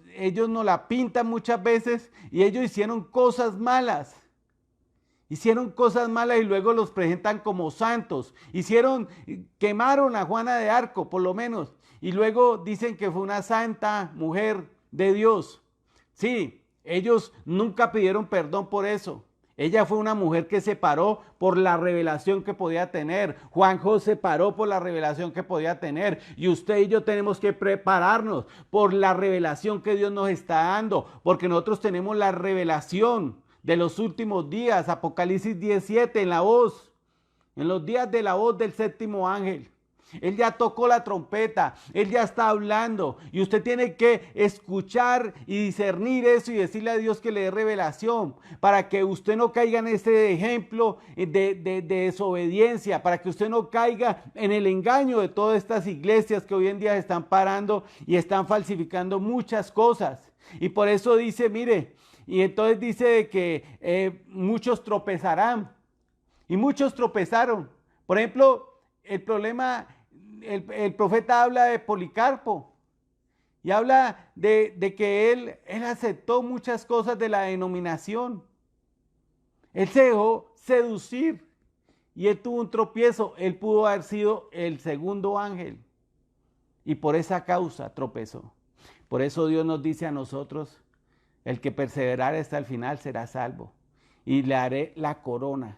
nos la pintan muchas veces, y ellos hicieron cosas malas. Hicieron cosas malas y luego los presentan como santos. Quemaron a Juana de Arco, por lo menos, y luego dicen que fue una santa mujer de Dios. Sí, ellos nunca pidieron perdón por eso. Ella fue una mujer que se paró por la revelación que podía tener. Juan José se paró por la revelación que podía tener. Y usted y yo tenemos que prepararnos por la revelación que Dios nos está dando, porque nosotros tenemos la revelación de los últimos días. Apocalipsis 17, en los días de la voz del 7º ángel. Él ya tocó la trompeta, él ya está hablando y usted tiene que escuchar y discernir eso y decirle a Dios que le dé revelación para que usted no caiga en ese ejemplo de desobediencia, para que usted no caiga en el engaño de todas estas iglesias que hoy en día se están parando y están falsificando muchas cosas. Y por eso dice, mire, y entonces dice de que muchos tropezarán y muchos tropezaron. Por ejemplo, el problema... El profeta habla de Policarpo y habla de que él aceptó muchas cosas de la denominación. Él se dejó seducir y él tuvo un tropiezo. Él pudo haber sido el segundo ángel y por esa causa tropezó. Por eso Dios nos dice a nosotros: el que perseverare hasta el final será salvo, y le haré la corona.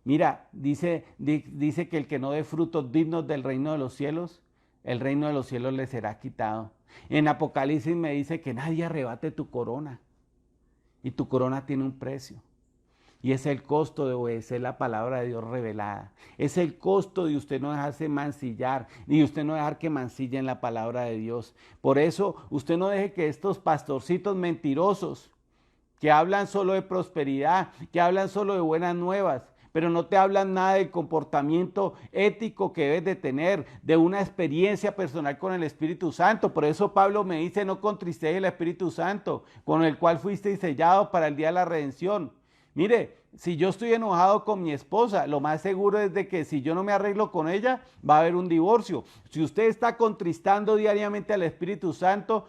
Mira, dice que el que no dé frutos dignos del reino de los cielos, el reino de los cielos le será quitado. En Apocalipsis me dice que nadie arrebate tu corona. Y tu corona tiene un precio. Y es el costo de obedecer la palabra de Dios revelada. Es el costo de usted no dejarse mancillar, ni usted no dejar que mancillen la palabra de Dios. Por eso usted no deje que estos pastorcitos mentirosos, que hablan solo de prosperidad, que hablan solo de buenas nuevas, pero no te hablan nada del comportamiento ético que debes de tener, de una experiencia personal con el Espíritu Santo. Por eso Pablo me dice: no contristéis el Espíritu Santo, con el cual fuisteis sellados para el día de la redención. Mire, si yo estoy enojado con mi esposa, lo más seguro es de que si yo no me arreglo con ella, va a haber un divorcio. Si usted está contristando diariamente al Espíritu Santo,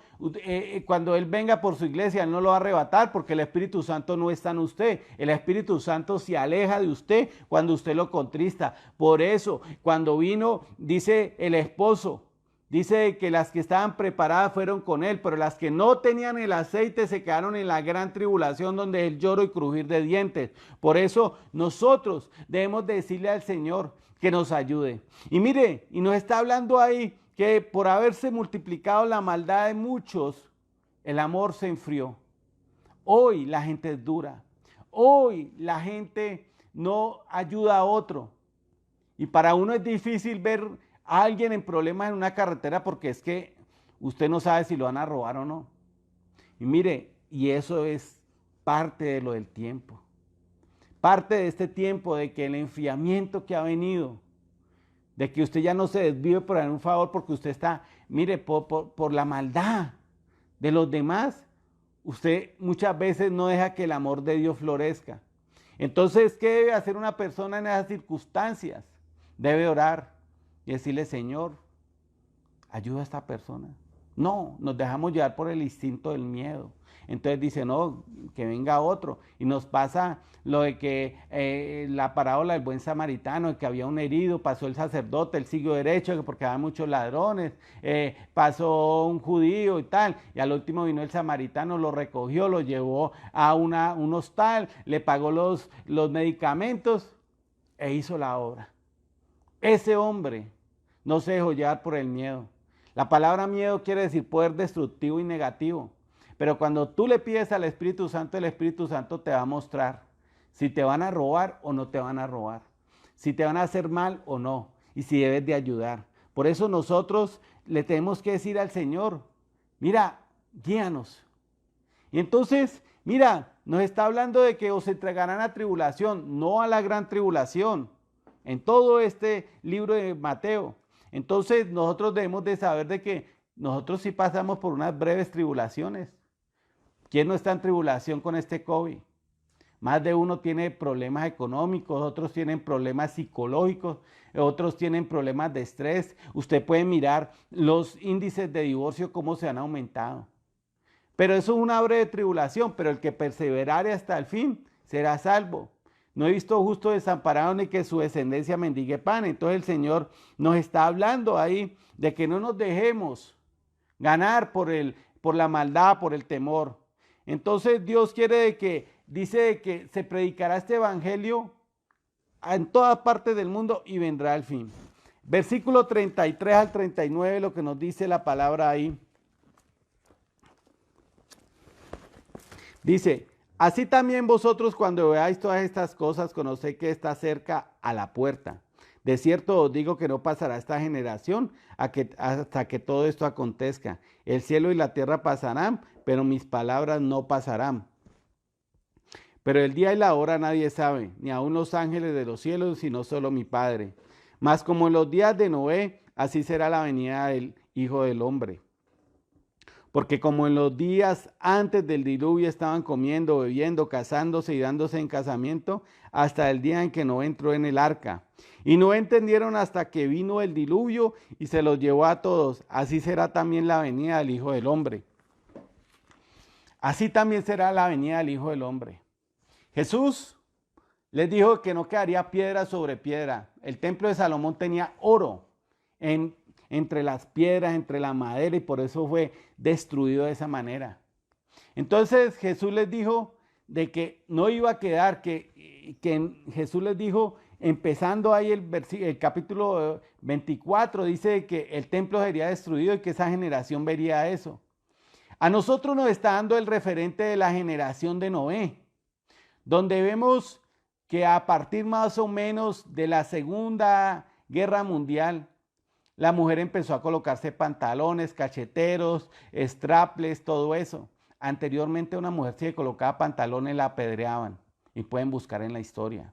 cuando Él venga por su iglesia, Él no lo va a arrebatar, porque el Espíritu Santo no está en usted. El Espíritu Santo se aleja de usted cuando usted lo contrista. Por eso, cuando vino, dice el esposo, dice que las que estaban preparadas fueron con él, pero las que no tenían el aceite se quedaron en la gran tribulación, donde es el lloro y crujir de dientes. Por eso nosotros debemos decirle al Señor que nos ayude. Y mire, y nos está hablando ahí que por haberse multiplicado la maldad de muchos, el amor se enfrió. Hoy la gente es dura. Hoy la gente no ayuda a otro. Y para uno es difícil ver a alguien en problemas en una carretera porque es que usted no sabe si lo van a robar o no. Y mire, y eso es parte de lo del tiempo. Parte de este tiempo, de que el enfriamiento que ha venido, de que usted ya no se desvive por un favor porque usted está, mire, por la maldad de los demás, usted muchas veces no deja que el amor de Dios florezca. Entonces, ¿qué debe hacer una persona en esas circunstancias? Debe orar y decirle, Señor, ayuda a esta persona. No, nos dejamos llevar por el instinto del miedo. Entonces dice, no, que venga otro. Y nos pasa lo de que la parábola del buen samaritano, de que había un herido, pasó el sacerdote, él siguió derecho, porque había muchos ladrones, pasó un judío y tal, y al último vino el samaritano, lo recogió, lo llevó a un hostal, le pagó los medicamentos e hizo la obra. Ese hombre no se dejó llevar por el miedo. La palabra miedo quiere decir poder destructivo y negativo. Pero cuando tú le pides al Espíritu Santo, el Espíritu Santo te va a mostrar si te van a robar o no te van a robar, si te van a hacer mal o no, y si debes de ayudar. Por eso nosotros le tenemos que decir al Señor, mira, guíanos. Y entonces, mira, nos está hablando de que os entregarán a tribulación, no a la gran tribulación, en todo este libro de Mateo. Entonces nosotros debemos de saber de que nosotros sí pasamos por unas breves tribulaciones. ¿Quién no está en tribulación con este COVID? Más de uno tiene problemas económicos, otros tienen problemas psicológicos, otros tienen problemas de estrés. Usted puede mirar los índices de divorcio, cómo se han aumentado. Pero eso es una breve tribulación, pero el que perseverare hasta el fin será salvo. No he visto justo desamparado ni que su descendencia mendigue pan. Entonces el Señor nos está hablando ahí de que no nos dejemos ganar por la maldad, por el temor. Entonces Dios dice de que se predicará este evangelio en todas partes del mundo y vendrá el fin. Versículo 33 al 39, lo que nos dice la palabra ahí. Dice, así también vosotros cuando veáis todas estas cosas, conocéis que está cerca a la puerta. De cierto os digo que no pasará esta generación hasta que todo esto acontezca. El cielo y la tierra pasarán, pero mis palabras no pasarán. Pero el día y la hora nadie sabe, ni aun los ángeles de los cielos, sino solo mi Padre. Mas como en los días de Noé, así será la venida del Hijo del Hombre. Porque como en los días antes del diluvio estaban comiendo, bebiendo, casándose y dándose en casamiento, hasta el día en que Noé entró en el arca. Y no entendieron hasta que vino el diluvio y se los llevó a todos. Así será también la venida del Hijo del Hombre. Así también será la venida del Hijo del Hombre. Jesús les dijo que no quedaría piedra sobre piedra. El templo de Salomón tenía oro entre las piedras, entre la madera, y por eso fue destruido de esa manera. Entonces Jesús les dijo de que no iba a quedar, que Jesús les dijo, empezando ahí el capítulo 24, dice que el templo sería destruido y que esa generación vería eso. A nosotros nos está dando el referente de la generación de Noé, donde vemos que a partir más o menos de la Segunda Guerra Mundial, la mujer empezó a colocarse pantalones, cacheteros, straples, todo eso. Anteriormente una mujer si le colocaba pantalones la apedreaban, y pueden buscar en la historia.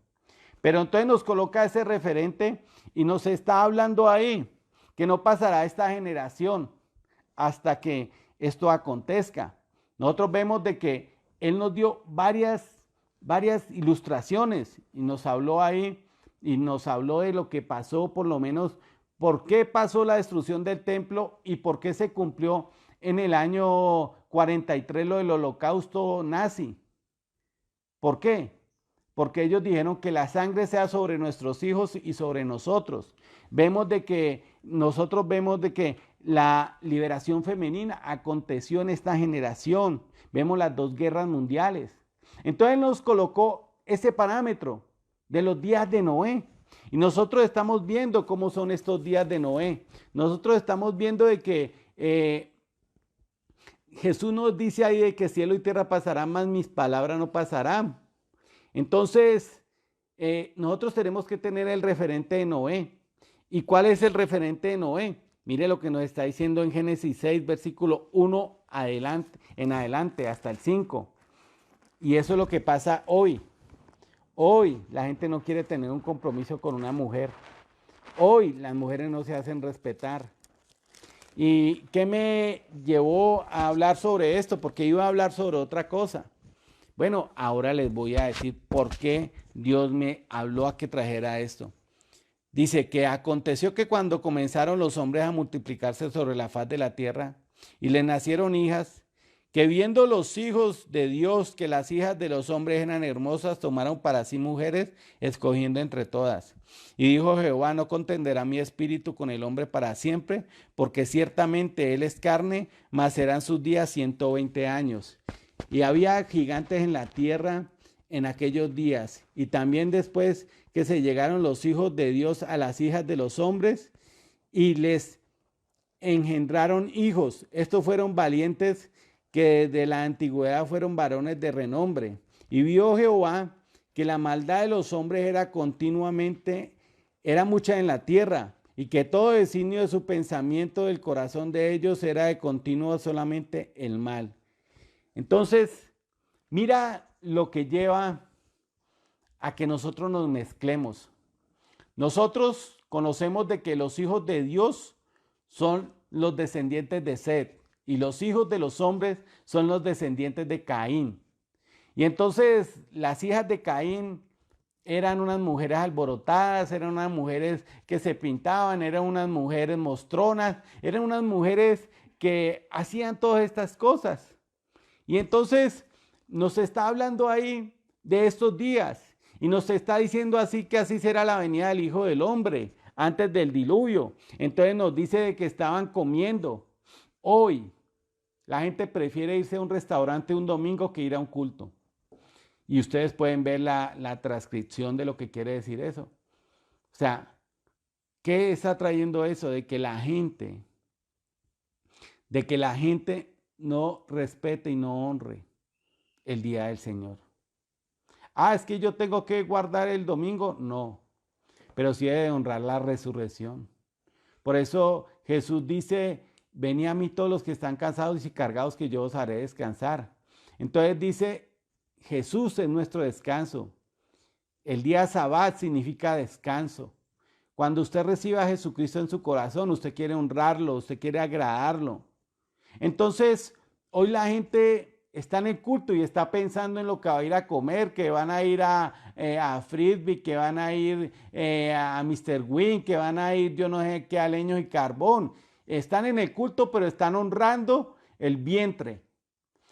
Pero entonces nos coloca ese referente y nos está hablando ahí que no pasará esta generación hasta que esto acontezca. Nosotros vemos de que Él nos dio varias ilustraciones y nos habló ahí y nos habló de lo que pasó, por lo menos por qué pasó la destrucción del templo y por qué se cumplió en el año 43 lo del holocausto nazi. ¿Por qué? Porque ellos dijeron que la sangre sea sobre nuestros hijos y sobre nosotros. Nosotros vemos de que la liberación femenina aconteció en esta generación. Vemos las dos guerras mundiales. Entonces nos colocó ese parámetro de los días de Noé. Y nosotros estamos viendo cómo son estos días de Noé. Nosotros estamos viendo de que Jesús nos dice ahí de que cielo y tierra pasarán, mas mis palabras no pasarán. Entonces, nosotros tenemos que tener el referente de Noé. ¿Y cuál es el referente de Noé? Mire lo que nos está diciendo en Génesis 6, versículo 1 en adelante, hasta el 5. Y eso es lo que pasa hoy. Hoy la gente no quiere tener un compromiso con una mujer. Hoy las mujeres no se hacen respetar. ¿Y qué me llevó a hablar sobre esto? Porque iba a hablar sobre otra cosa. Bueno, ahora les voy a decir por qué Dios me habló a que trajera esto. Dice que aconteció que cuando comenzaron los hombres a multiplicarse sobre la faz de la tierra y les nacieron hijas, que viendo los hijos de Dios que las hijas de los hombres eran hermosas, tomaron para sí mujeres, escogiendo entre todas. Y dijo Jehová, no contenderá mi espíritu con el hombre para siempre, porque ciertamente él es carne, mas serán sus días 120 años. Y había gigantes en la tierra en aquellos días, y también después que se llegaron los hijos de Dios a las hijas de los hombres, y les engendraron hijos. Estos fueron valientes que desde la antigüedad fueron varones de renombre. Y vio Jehová que la maldad de los hombres era mucha en la tierra, y que todo designio de su pensamiento del corazón de ellos era de continuo solamente el mal. Entonces, mira lo que lleva a que nosotros nos mezclemos. Nosotros conocemos de que los hijos de Dios son los descendientes de Set y los hijos de los hombres son los descendientes de Caín. Y entonces las hijas de Caín eran unas mujeres alborotadas, eran unas mujeres que se pintaban, eran unas mujeres mostronas, eran unas mujeres que hacían todas estas cosas. Y entonces nos está hablando ahí de estos días y nos está diciendo así que así será la venida del Hijo del Hombre antes del diluvio. Entonces nos dice de que estaban comiendo. Hoy la gente prefiere irse a un restaurante un domingo que ir a un culto. Y ustedes pueden ver la transcripción de lo que quiere decir eso. O sea, ¿qué está trayendo eso? De que la gente no respete y no honre el día del Señor. Ah, es que yo tengo que guardar el domingo. No, pero sí debe honrar la resurrección. Por eso Jesús dice, venid a mí todos los que están cansados y cargados, que yo os haré descansar. Entonces dice, Jesús es nuestro descanso. El día Sabbat significa descanso. Cuando usted recibe a Jesucristo en su corazón, usted quiere honrarlo, usted quiere agradarlo. Entonces, hoy la gente está en el culto y está pensando en lo que va a ir a comer, que van a ir a Frisbee, que van a ir a Mr. Wing, que van a ir yo no sé qué a Leños y Carbón. Están en el culto, pero están honrando el vientre.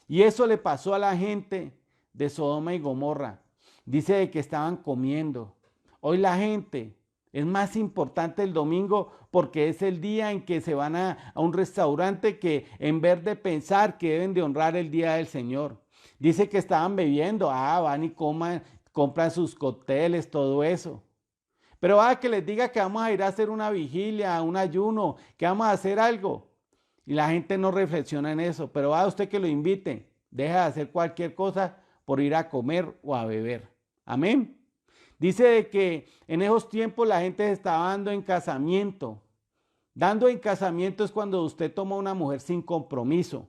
Y eso le pasó a la gente de Sodoma y Gomorra. Dice de que estaban comiendo. Hoy la gente es más importante el domingo porque es el día en que se van a un restaurante, que en vez de pensar que deben de honrar el día del Señor. Dice que estaban bebiendo, van y compran sus cócteles, todo eso. Pero que les diga que vamos a ir a hacer una vigilia, un ayuno, que vamos a hacer algo. Y la gente no reflexiona en eso, pero usted que lo invite, deja de hacer cualquier cosa por ir a comer o a beber. Amén. Dice de que en esos tiempos la gente se estaba dando en casamiento. Dando en casamiento es cuando usted toma a una mujer sin compromiso.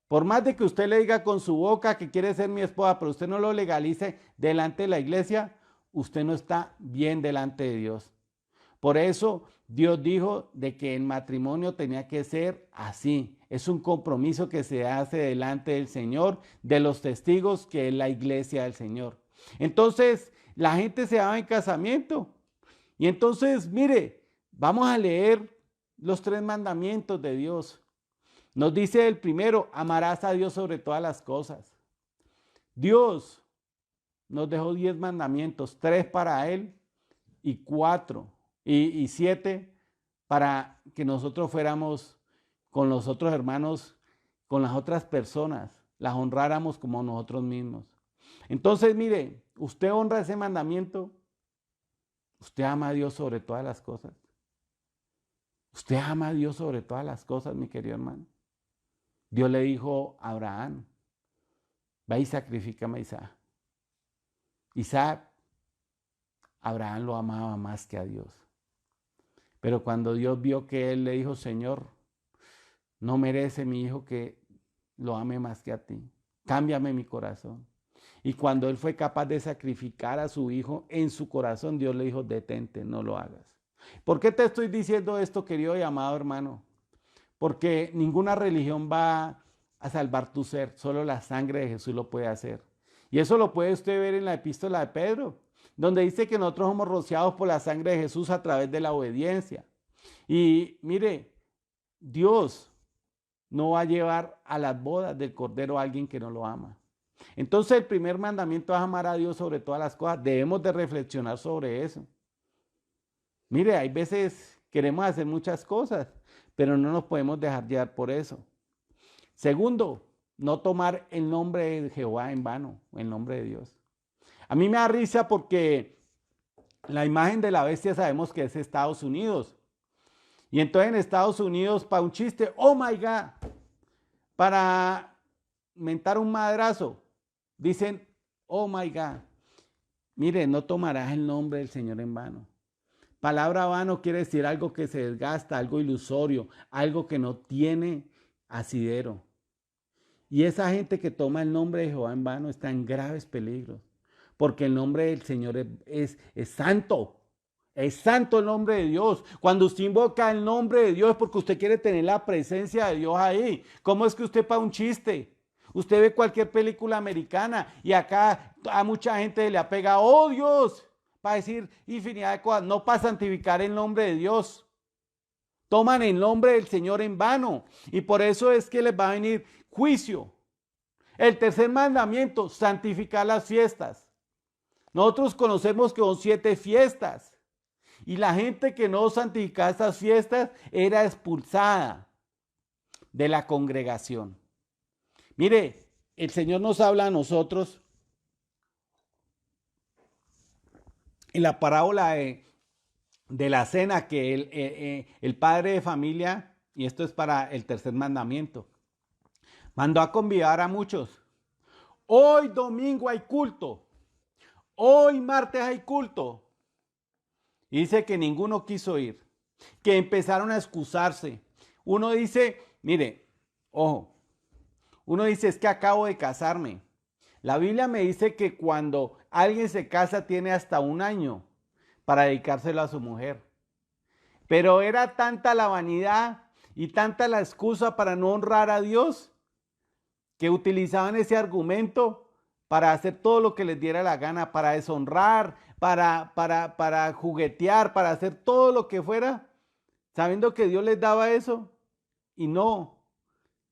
Por más de que usted le diga con su boca que quiere ser mi esposa, pero usted no lo legalice delante de la iglesia, usted no está bien delante de Dios. Por eso Dios dijo de que el matrimonio tenía que ser así. Es un compromiso que se hace delante del Señor, de los testigos, que es la iglesia del Señor. Entonces, la gente se daba en casamiento. Y entonces, mire, vamos a leer los 3 mandamientos de Dios. Nos dice el primero, amarás a Dios sobre todas las cosas. Dios nos dejó 10 mandamientos, 3 para Él y 7 para que nosotros fuéramos con los otros hermanos, con las otras personas, las honráramos como nosotros mismos. Entonces, mire, usted honra ese mandamiento, usted ama a Dios sobre todas las cosas. Usted ama a Dios sobre todas las cosas, mi querido hermano. Dios le dijo a Abraham, ve y sacrifícame a Isaac. Isaac, Abraham lo amaba más que a Dios. Pero cuando Dios vio que él le dijo, Señor, no merece mi hijo que lo ame más que a ti. Cámbiame mi corazón. Y cuando él fue capaz de sacrificar a su hijo en su corazón, Dios le dijo, detente, no lo hagas. ¿Por qué te estoy diciendo esto, querido y amado hermano? Porque ninguna religión va a salvar tu ser, solo la sangre de Jesús lo puede hacer. Y eso lo puede usted ver en la epístola de Pedro, donde dice que nosotros somos rociados por la sangre de Jesús a través de la obediencia. Y mire, Dios no va a llevar a las bodas del Cordero a alguien que no lo ama. Entonces el primer mandamiento es amar a Dios sobre todas las cosas. Debemos de reflexionar sobre eso. Mire, hay veces queremos hacer muchas cosas, pero no nos podemos dejar llevar por eso. Segundo, no tomar el nombre de Jehová en vano, el nombre de Dios. A mí me da risa porque la imagen de la bestia sabemos que es Estados Unidos. Y entonces en Estados Unidos, para un chiste, oh my God, para mentar un madrazo, dicen, oh my God. Mire, no tomarás el nombre del Señor en vano. Palabra vano quiere decir algo que se desgasta, algo ilusorio, algo que no tiene asidero. Y esa gente que toma el nombre de Jehová en vano está en graves peligros, porque el nombre del Señor es santo. Es santo el nombre de Dios. Cuando usted invoca el nombre de Dios es porque usted quiere tener la presencia de Dios ahí. ¿Cómo es que usted para un chiste? Usted ve cualquier película americana y acá a mucha gente le apega, oh Dios, para decir infinidad de cosas, no para santificar el nombre de Dios. Toman el nombre del Señor en vano y por eso es que les va a venir juicio. El tercer mandamiento, santificar las fiestas. Nosotros conocemos que son 7 fiestas y la gente que no santificaba estas fiestas era expulsada de la congregación. Mire, el Señor nos habla a nosotros en la parábola de la cena que el padre de familia, y esto es para el tercer mandamiento, mandó a convidar a muchos. Hoy domingo hay culto, hoy martes hay culto. Y dice que ninguno quiso ir, que empezaron a excusarse. Uno dice, mire, ojo, uno dice, es que acabo de casarme. La Biblia me dice que cuando alguien se casa tiene hasta 1 año para dedicárselo a su mujer. Pero era tanta la vanidad y tanta la excusa para no honrar a Dios que utilizaban ese argumento para hacer todo lo que les diera la gana, para deshonrar, para juguetear, para hacer todo lo que fuera, sabiendo que Dios les daba eso y no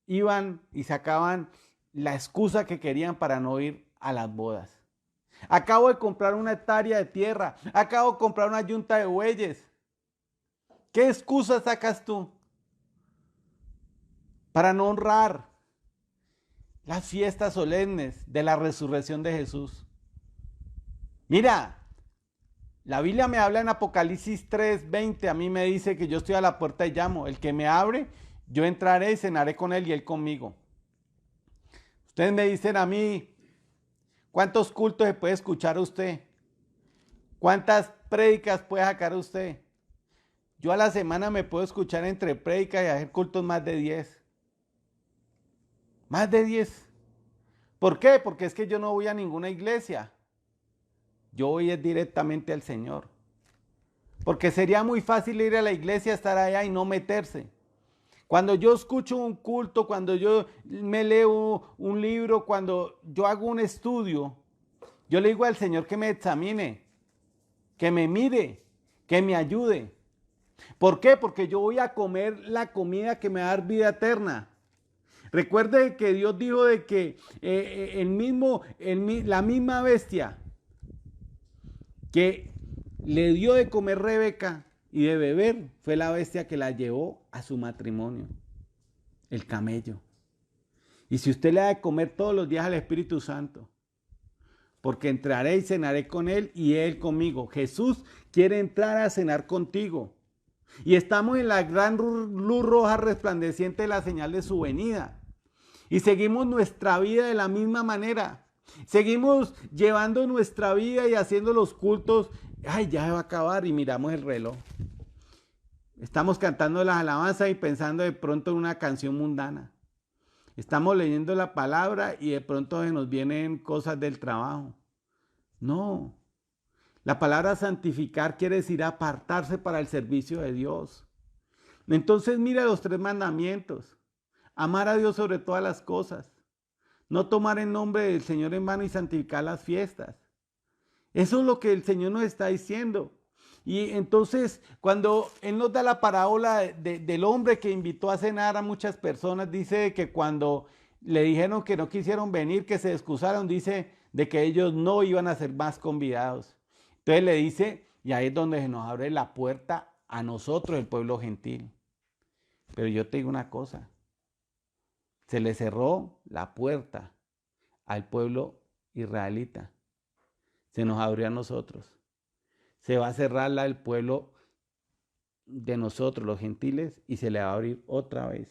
iban y sacaban la excusa que querían para no ir a las bodas. Acabo de comprar una hectárea de tierra, acabo de comprar una yunta de bueyes. ¿Qué excusa sacas tú para no honrar las fiestas solemnes de la resurrección de Jesús? Mira, la Biblia me habla en Apocalipsis 3:20, a mí me dice que yo estoy a la puerta y llamo. El que me abre, yo entraré y cenaré con él y él conmigo. Ustedes me dicen a mí, ¿cuántos cultos se puede escuchar usted? ¿Cuántas prédicas puede sacar usted? Yo a la semana me puedo escuchar entre prédicas y hacer cultos más de 10. Más de 10. ¿Por qué? Porque es que yo no voy a ninguna iglesia. Yo voy directamente al Señor. Porque sería muy fácil ir a la iglesia, estar allá y no meterse. Cuando yo escucho un culto, cuando yo me leo un libro, cuando yo hago un estudio, yo le digo al Señor que me examine, que me mire, que me ayude. ¿Por qué? Porque yo voy a comer la comida que me va a dar vida eterna. Recuerde que Dios dijo de que la misma bestia que le dio de comer Rebeca y de beber fue la bestia que la llevó a su matrimonio, el camello. Y si usted le da de comer todos los días al Espíritu Santo, porque entraré y cenaré con él y él conmigo. Jesús quiere entrar a cenar contigo. Y estamos en la gran luz roja resplandeciente de la señal de su venida. Y seguimos nuestra vida de la misma manera. Seguimos llevando nuestra vida y haciendo los cultos. Ay, ya se va a acabar y miramos el reloj. Estamos cantando las alabanzas y pensando de pronto en una canción mundana. Estamos leyendo la palabra y de pronto nos vienen cosas del trabajo. No. La palabra santificar quiere decir apartarse para el servicio de Dios. Entonces mira los 3 mandamientos. Amar a Dios sobre todas las cosas. No tomar el nombre del Señor en vano y santificar las fiestas. Eso es lo que el Señor nos está diciendo. Y entonces, cuando Él nos da la parábola del hombre que invitó a cenar a muchas personas, dice que cuando le dijeron que no quisieron venir, que se excusaron, dice de que ellos no iban a ser más convidados. Entonces le dice, y ahí es donde se nos abre la puerta a nosotros, el pueblo gentil. Pero yo te digo una cosa, se le cerró la puerta al pueblo israelita, se nos abrió a nosotros. Se va a cerrar la del pueblo de nosotros, los gentiles, y se le va a abrir otra vez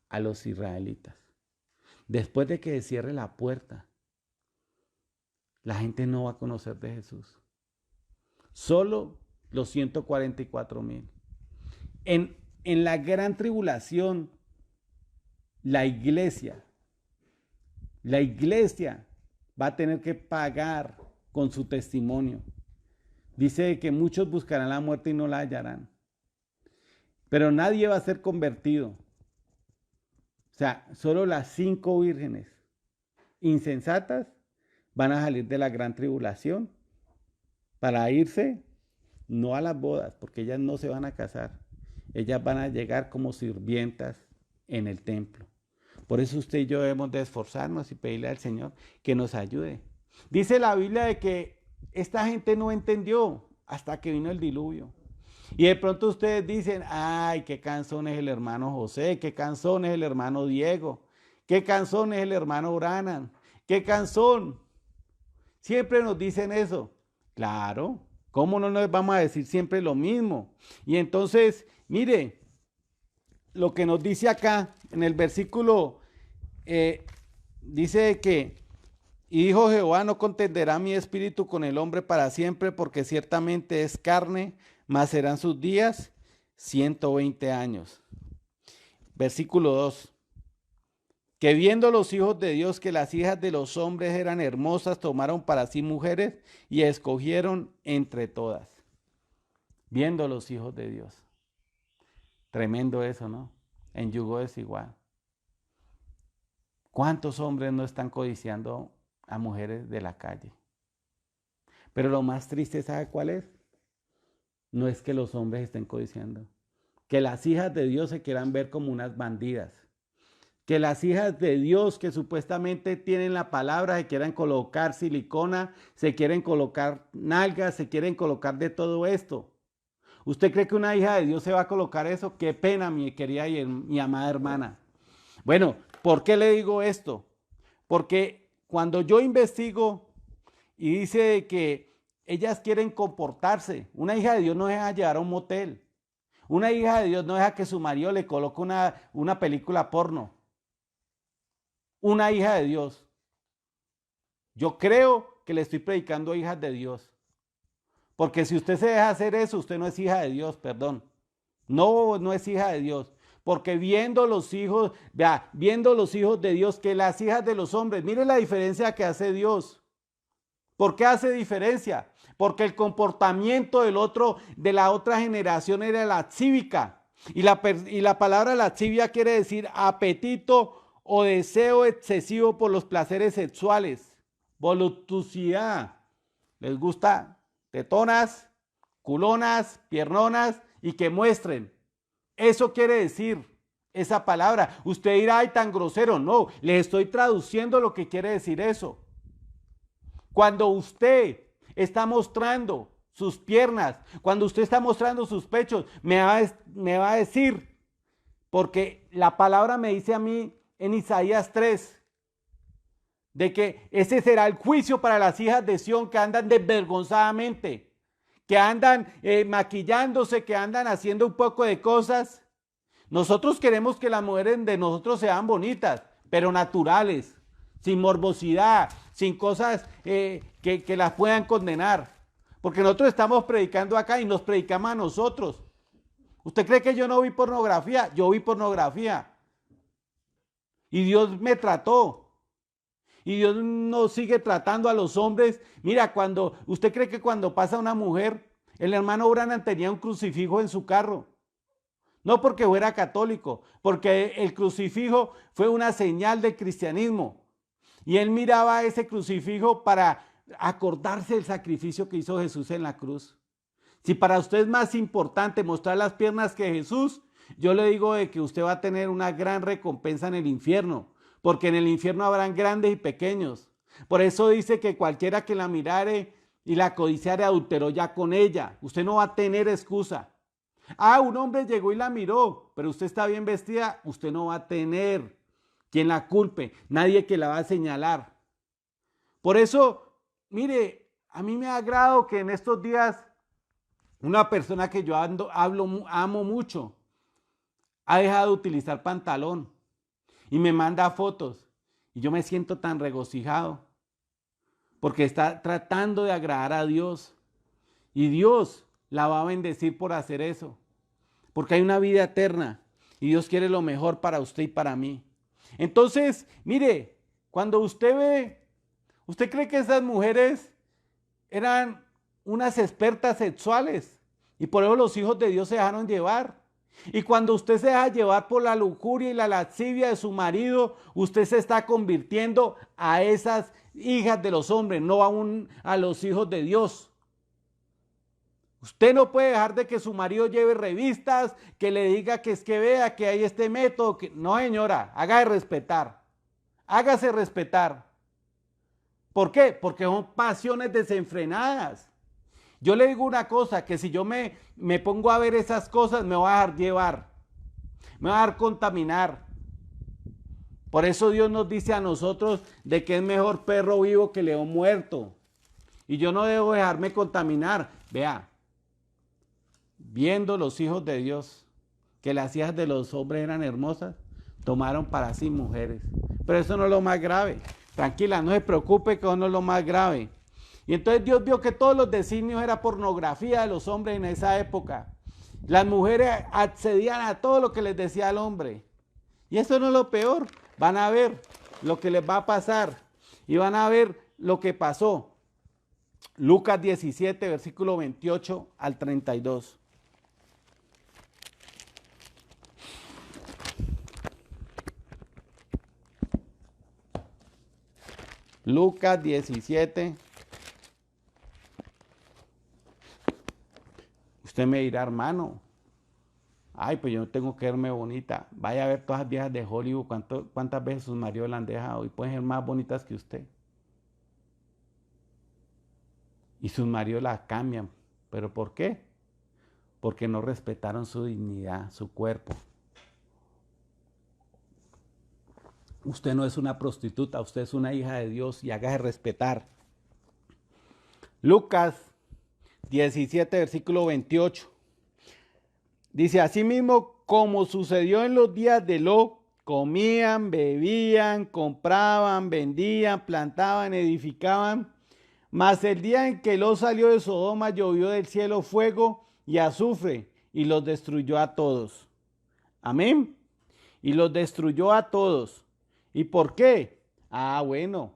a los israelitas. Después de que se cierre la puerta, la gente no va a conocer de Jesús. Solo los 144,000. En la gran tribulación, la iglesia va a tener que pagar con su testimonio. Dice que muchos buscarán la muerte y no la hallarán. Pero nadie va a ser convertido. O sea, solo las 5 vírgenes insensatas van a salir de la gran tribulación para irse, no a las bodas, porque ellas no se van a casar. Ellas van a llegar como sirvientas en el templo. Por eso usted y yo debemos de esforzarnos y pedirle al Señor que nos ayude. Dice la Biblia de que esta gente no entendió hasta que vino el diluvio. Y de pronto ustedes dicen, ay, qué cansón es el hermano José, qué cansón es el hermano Diego, qué cansón es el hermano Branan, qué cansón. Siempre nos dicen eso. Claro, ¿cómo no nos vamos a decir siempre lo mismo? Y entonces, mire, lo que nos dice acá en el versículo, dice que, y dijo Jehová, no contenderá mi espíritu con el hombre para siempre, porque ciertamente es carne, mas serán sus días 120 años. Versículo 2. Que viendo los hijos de Dios que las hijas de los hombres eran hermosas, tomaron para sí mujeres y escogieron entre todas. Viendo los hijos de Dios. Tremendo eso, ¿no? En yugo desigual. ¿Cuántos hombres no están codiciando a mujeres de la calle? Pero lo más triste, ¿sabe cuál es? No es que los hombres estén codiciando. Que las hijas de Dios se quieran ver como unas bandidas. Que las hijas de Dios que supuestamente tienen la palabra se quieran colocar silicona, se quieren colocar nalgas, se quieren colocar de todo esto. ¿Usted cree que una hija de Dios se va a colocar eso? Qué pena, mi querida y mi amada hermana. Bueno, ¿por qué le digo esto? Porque cuando yo investigo y dice que ellas quieren comportarse, una hija de Dios no deja llevar a un motel. Una hija de Dios no deja que su marido le coloque una película porno. Una hija de Dios. Yo creo que le estoy predicando a hijas de Dios. Porque si usted se deja hacer eso, usted no es hija de Dios, perdón. No es hija de Dios. Porque viendo los hijos de Dios, que las hijas de los hombres, mire la diferencia que hace Dios. ¿Por qué hace diferencia? Porque el comportamiento de la otra generación era lascívica. Y la palabra lascivia quiere decir apetito o deseo excesivo por los placeres sexuales. Voluptuosidad. Les gusta tetonas, culonas, piernonas y que muestren. Eso quiere decir esa palabra. Usted dirá, ay, tan grosero. No, les estoy traduciendo lo que quiere decir eso. Cuando usted está mostrando sus piernas, cuando usted está mostrando sus pechos, me va a decir, porque la palabra me dice a mí en Isaías 3, de que ese será el juicio para las hijas de Sión que andan desvergonzadamente, que andan maquillándose, que andan haciendo un poco de cosas. Nosotros queremos que las mujeres de nosotros sean bonitas, pero naturales, sin morbosidad, sin cosas que las puedan condenar. Porque nosotros estamos predicando acá y nos predicamos a nosotros. ¿Usted cree que yo no vi pornografía? Yo vi pornografía. Y Dios me trató. Y Dios nos sigue tratando a los hombres. Mira, usted cree que cuando pasa una mujer, el hermano Branham tenía un crucifijo en su carro. No porque fuera católico, porque el crucifijo fue una señal del cristianismo. Y él miraba ese crucifijo para acordarse del sacrificio que hizo Jesús en la cruz. Si para usted es más importante mostrar las piernas que Jesús, yo le digo de que usted va a tener una gran recompensa en el infierno, porque en el infierno habrán grandes y pequeños. Por eso dice que cualquiera que la mirare y la codiciare adulteró ya con ella. Usted no va a tener excusa. Ah, un hombre llegó y la miró, pero usted está bien vestida, usted no va a tener quien la culpe, nadie que la va a señalar. Por eso, mire, a mí me ha agradado que en estos días una persona que yo amo mucho ha dejado de utilizar pantalón y me manda fotos y yo me siento tan regocijado porque está tratando de agradar a Dios y Dios la va a bendecir por hacer eso, porque hay una vida eterna y Dios quiere lo mejor para usted y para mí. Entonces, mire, cuando usted ve, ¿usted cree que esas mujeres eran unas expertas sexuales y por eso los hijos de Dios se dejaron llevar? Y cuando usted se deja llevar por la lujuria y la lascivia de su marido, usted se está convirtiendo a esas hijas de los hombres, no a los hijos de Dios. Usted no puede dejar de que su marido lleve revistas, que le diga que es que vea que hay este método. No, señora, hágase respetar. Hágase respetar. ¿Por qué? Porque son pasiones desenfrenadas. Yo le digo una cosa, que si yo me pongo a ver esas cosas, me voy a dejar llevar. Me voy a dejar contaminar. Por eso Dios nos dice a nosotros de que es mejor perro vivo que león muerto. Y yo no debo dejarme contaminar. Vea. Viendo los hijos de Dios que las hijas de los hombres eran hermosas, tomaron para sí mujeres. Pero eso no es lo más grave. Tranquila, no se preocupe que eso no es lo más grave. Y entonces Dios vio que todos los designios era pornografía de los hombres en esa época. Las mujeres accedían a todo lo que les decía el hombre. Y eso no es lo peor. Van a ver lo que les va a pasar. Y van a ver lo que pasó. Lucas 17, versículo 28 al 32. Lucas 17. Usted me dirá, hermano, ay, pues yo no tengo que verme bonita. Vaya a ver todas las viejas de Hollywood, cuántas veces sus maridos la han dejado y pueden ser más bonitas que usted. Y sus maridos la cambian. ¿Pero por qué? Porque no respetaron su dignidad, su cuerpo. Usted no es una prostituta, usted es una hija de Dios y hágase respetar. Lucas 17, versículo 28. Dice, asimismo, como sucedió en los días de Lot, comían, bebían, compraban, vendían, plantaban, edificaban. Mas el día en que Lot salió de Sodoma, llovió del cielo fuego y azufre y los destruyó a todos. Amén. Y los destruyó a todos. ¿Y por qué? Ah, bueno.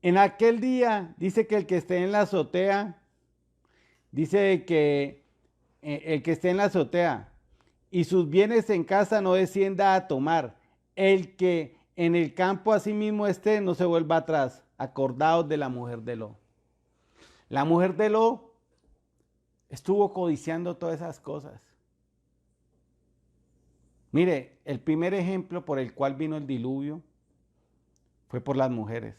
En aquel día dice que el que esté en la azotea, dice que el que esté en la azotea y sus bienes en casa no descienda a tomar. El que en el campo asimismo esté no se vuelva atrás. Acordaos de la mujer de Lot. La mujer de Lot estuvo codiciando todas esas cosas. Mire, el primer ejemplo por el cual vino el diluvio fue por las mujeres.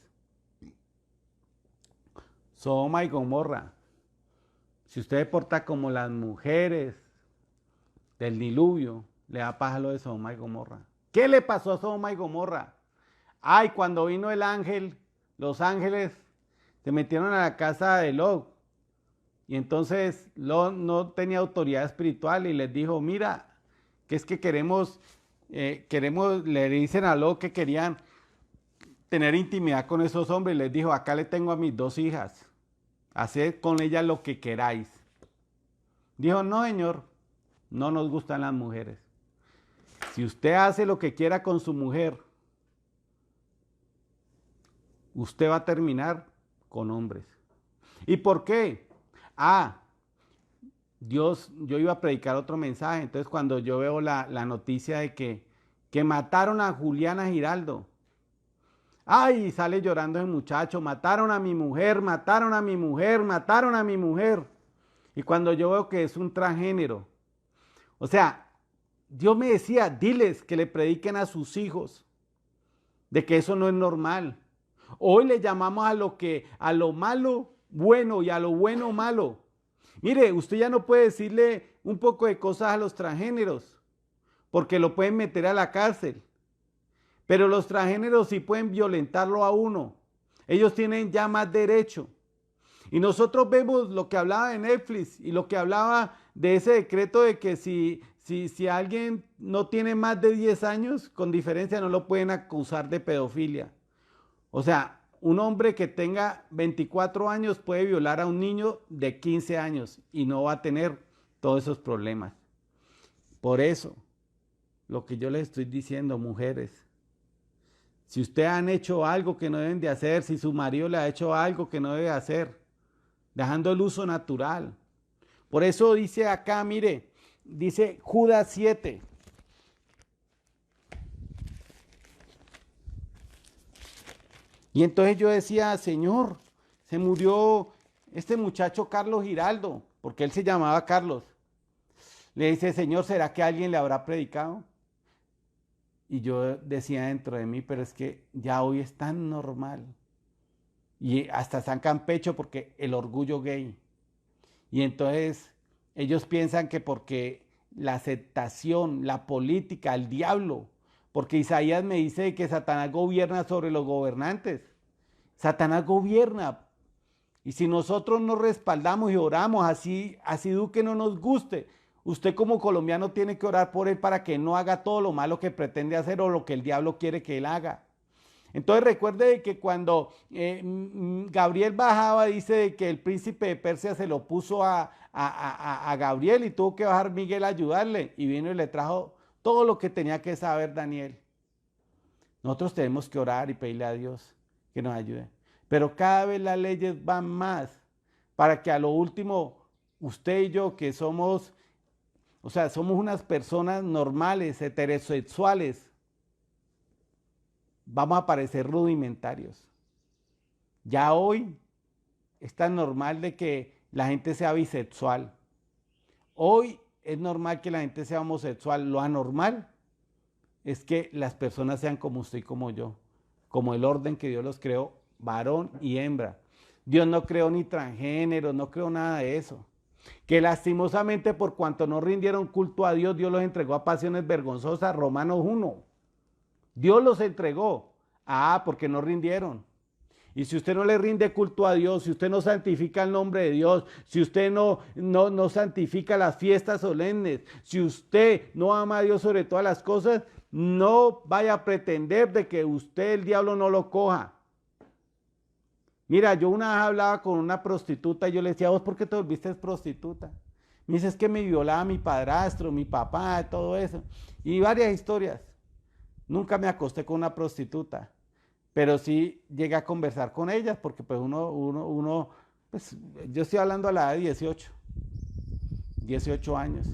Sodoma y Gomorra. Si usted se porta como las mujeres del diluvio, le da paja lo de Sodoma y Gomorra. ¿Qué le pasó a Sodoma y Gomorra? Ay, cuando vino el ángel, los ángeles se metieron a la casa de Lot. Y entonces Lot no tenía autoridad espiritual y les dijo, mira, que es que queremos, le dicen a Lot que querían tener intimidad con esos hombres. Les dijo, acá le tengo a mis 2 hijas, haced con ellas lo que queráis. Dijo, no, señor, no nos gustan las mujeres. Si usted hace lo que quiera con su mujer, usted va a terminar con hombres. ¿Y por qué? Yo iba a predicar otro mensaje, entonces cuando yo veo la noticia de que mataron a Juliana Giraldo, ay, sale llorando el muchacho, mataron a mi mujer, mataron a mi mujer, mataron a mi mujer. Y cuando yo veo que es un transgénero, o sea, Dios me decía, diles que le prediquen a sus hijos de que eso no es normal. Hoy le llamamos a lo malo bueno y a lo bueno malo. Mire, usted ya no puede decirle un poco de cosas a los transgéneros, porque lo pueden meter a la cárcel. Pero los transgéneros sí pueden violentarlo a uno. Ellos tienen ya más derecho. Y nosotros vemos lo que hablaba de Netflix y lo que hablaba de ese decreto de que si alguien no tiene más de 10 años, con diferencia no lo pueden acusar de pedofilia. O sea, un hombre que tenga 24 años puede violar a un niño de 15 años y no va a tener todos esos problemas. Por eso, lo que yo les estoy diciendo, mujeres, si ustedes han hecho algo que no deben de hacer, si su marido le ha hecho algo que no debe hacer, dejando el uso natural. Por eso dice acá, mire, dice Judas 7. Y entonces yo decía, Señor, se murió este muchacho Carlos Giraldo, porque él se llamaba Carlos. Le dice, Señor, ¿será que alguien le habrá predicado? Y yo decía dentro de mí, pero es que ya hoy es tan normal. Y hasta sacan pecho porque el orgullo gay. Y entonces ellos piensan que porque la aceptación, la política, el diablo, porque Isaías me dice que Satanás gobierna sobre los gobernantes. Satanás gobierna. Y si nosotros nos respaldamos y oramos, así Duque no nos guste, usted como colombiano tiene que orar por él para que no haga todo lo malo que pretende hacer o lo que el diablo quiere que él haga. Entonces recuerde que cuando Gabriel bajaba, dice que el príncipe de Persia se lo puso a Gabriel y tuvo que bajar Miguel a ayudarle. Y vino y le trajo todo lo que tenía que saber Daniel. Nosotros tenemos que orar y pedirle a Dios que nos ayude. Pero cada vez las leyes van más para que a lo último usted y yo que somos, o sea, somos unas personas normales, heterosexuales, vamos a parecer rudimentarios. Ya hoy es tan normal de que la gente sea bisexual. Hoy es normal que la gente sea homosexual. Lo anormal es que las personas sean como usted y como yo, como el orden que Dios los creó, varón y hembra. Dios no creó ni transgénero, no creó nada de eso. Que lastimosamente por cuanto no rindieron culto a Dios, Dios los entregó a pasiones vergonzosas, Romanos 1. Dios los entregó. Porque no rindieron. Y si usted no le rinde culto a Dios, si usted no santifica el nombre de Dios, si usted no santifica las fiestas solemnes, si usted no ama a Dios sobre todas las cosas, no vaya a pretender de que usted, el diablo, no lo coja. Mira, yo una vez hablaba con una prostituta y yo le decía, ¿vos por qué te volviste prostituta? Me dice, es que me violaba mi padrastro, mi papá, todo eso. Y varias historias. Nunca me acosté con una prostituta, pero sí llegué a conversar con ellas porque pues pues yo estoy hablando a la edad de 18 años.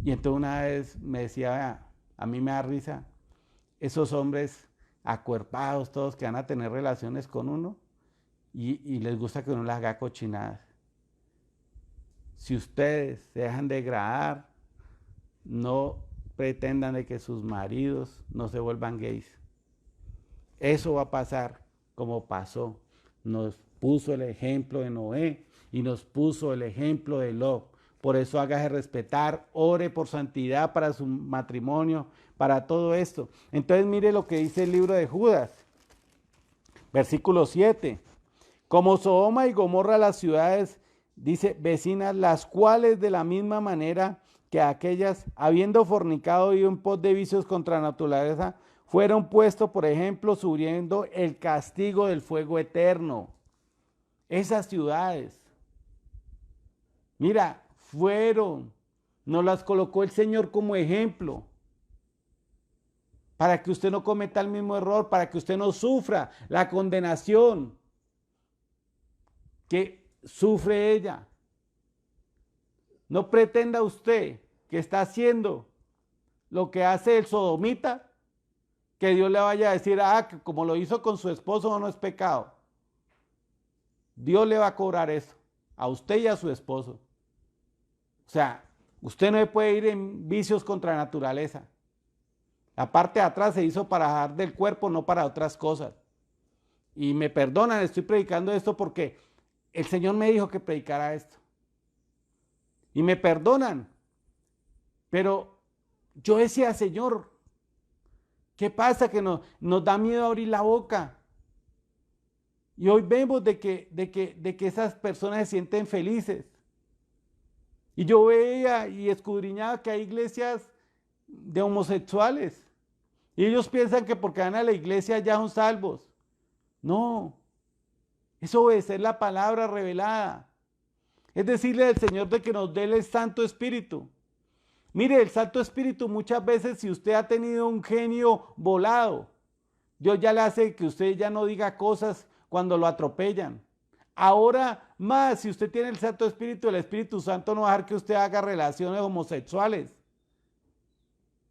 Y entonces una vez me decía, a mí me da risa, esos hombres acuerpados todos que van a tener relaciones con uno y les gusta que uno les haga cochinadas. Si ustedes se dejan degradar, no pretendan de que sus maridos no se vuelvan gays. Eso va a pasar como pasó. Nos puso el ejemplo de Noé y nos puso el ejemplo de Lot. Por eso hágase respetar, ore por santidad para su matrimonio, para todo esto. Entonces mire lo que dice el libro de Judas, versículo 7. Como Sodoma y Gomorra, las ciudades, dice, vecinas, las cuales de la misma manera que aquellas, habiendo fornicado y en pos de vicios contra la naturaleza, fueron puestos, por ejemplo, sufriendo el castigo del fuego eterno. Esas ciudades, mira, fueron Nos las colocó el Señor como ejemplo, para que usted no cometa el mismo error, para que usted no sufra la condenación que sufre ella. No pretenda usted que está haciendo lo que hace el sodomita, que Dios le vaya a decir, que como lo hizo con su esposo no es pecado. Dios le va a cobrar eso, a usted y a su esposo. O sea, usted no puede ir en vicios contra la naturaleza. La parte de atrás se hizo para dejar del cuerpo, no para otras cosas. Y me perdonan, estoy predicando esto porque el Señor me dijo que predicara esto. Y me perdonan. Pero yo decía, Señor, ¿qué pasa? Que nos da miedo abrir la boca. Y hoy vemos de que esas personas se sienten felices. Y yo veía y escudriñaba que hay iglesias de homosexuales. Y ellos piensan que porque van a la iglesia ya son salvos. No, es obedecer la palabra revelada. Es decirle al Señor de que nos dé el Santo Espíritu. Mire, el Santo Espíritu muchas veces, si usted ha tenido un genio volado, Dios ya le hace que usted ya no diga cosas cuando lo atropellan. Ahora más, si usted tiene el Santo Espíritu, el Espíritu Santo no va a dejar que usted haga relaciones homosexuales.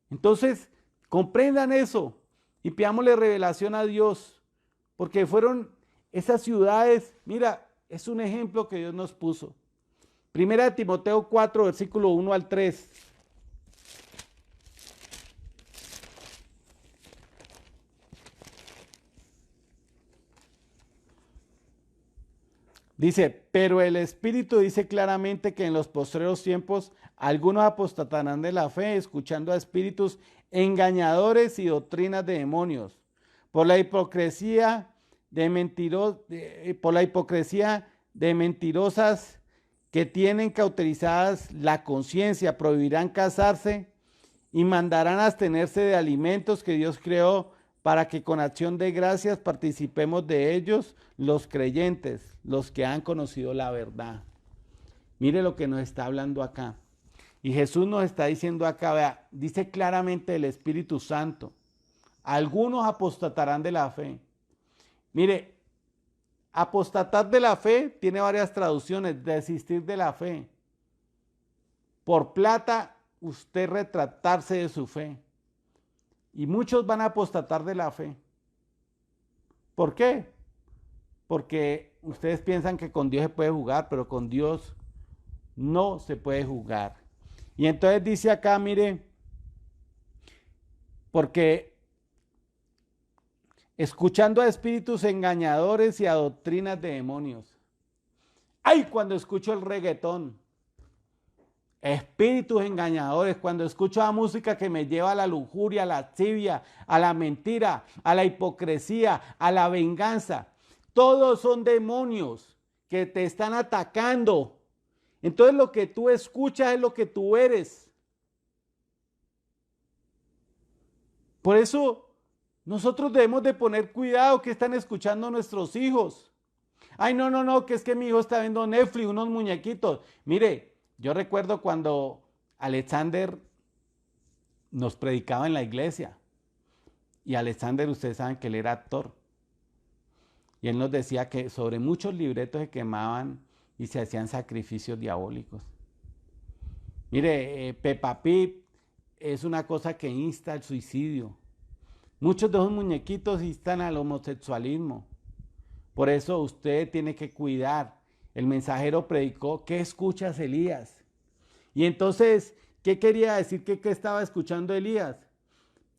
Entonces, comprendan eso y pidámosle revelación a Dios, porque fueron esas ciudades, mira, es un ejemplo que Dios nos puso. Primera de Timoteo 4, versículo 1 al 3. Dice, pero el Espíritu dice claramente que en los postreros tiempos algunos apostatarán de la fe, escuchando a espíritus engañadores y doctrinas de demonios, por la hipocresía de mentirosas que tienen cauterizadas la conciencia, prohibirán casarse y mandarán abstenerse de alimentos que Dios creó para que con acción de gracias participemos de ellos los creyentes, los que han conocido la verdad. Mire lo que nos está hablando acá. Y Jesús nos está diciendo acá, vea, dice claramente el Espíritu Santo, algunos apostatarán de la fe. Mire, apostatar de la fe tiene varias traducciones, desistir de la fe. Por plata, usted retractarse de su fe. Y muchos van a apostatar de la fe. ¿Por qué? Porque ustedes piensan que con Dios se puede jugar, pero con Dios no se puede jugar. Y entonces dice acá, mire, porque escuchando a espíritus engañadores y a doctrinas de demonios. ¡Ay! Cuando escucho el reggaetón, espíritus engañadores, cuando escucho la música que me lleva a la lujuria, a la lascivia, a la mentira, a la hipocresía, a la venganza. Todos son demonios que te están atacando. Entonces lo que tú escuchas es lo que tú eres. Por eso nosotros debemos de poner cuidado que están escuchando nuestros hijos. Ay, no, que es que mi hijo está viendo Netflix, unos muñequitos. Mire, yo recuerdo cuando Alexander nos predicaba en la iglesia. Y Alexander, ustedes saben que él era actor. Y él nos decía que sobre muchos libretos se quemaban y se hacían sacrificios diabólicos. Mire, Peppa Pig es una cosa que insta al suicidio. Muchos de esos muñequitos instan al homosexualismo. Por eso usted tiene que cuidar. El mensajero predicó, ¿qué escuchas, Elías? Y entonces, ¿qué quería decir? ¿Qué estaba escuchando Elías?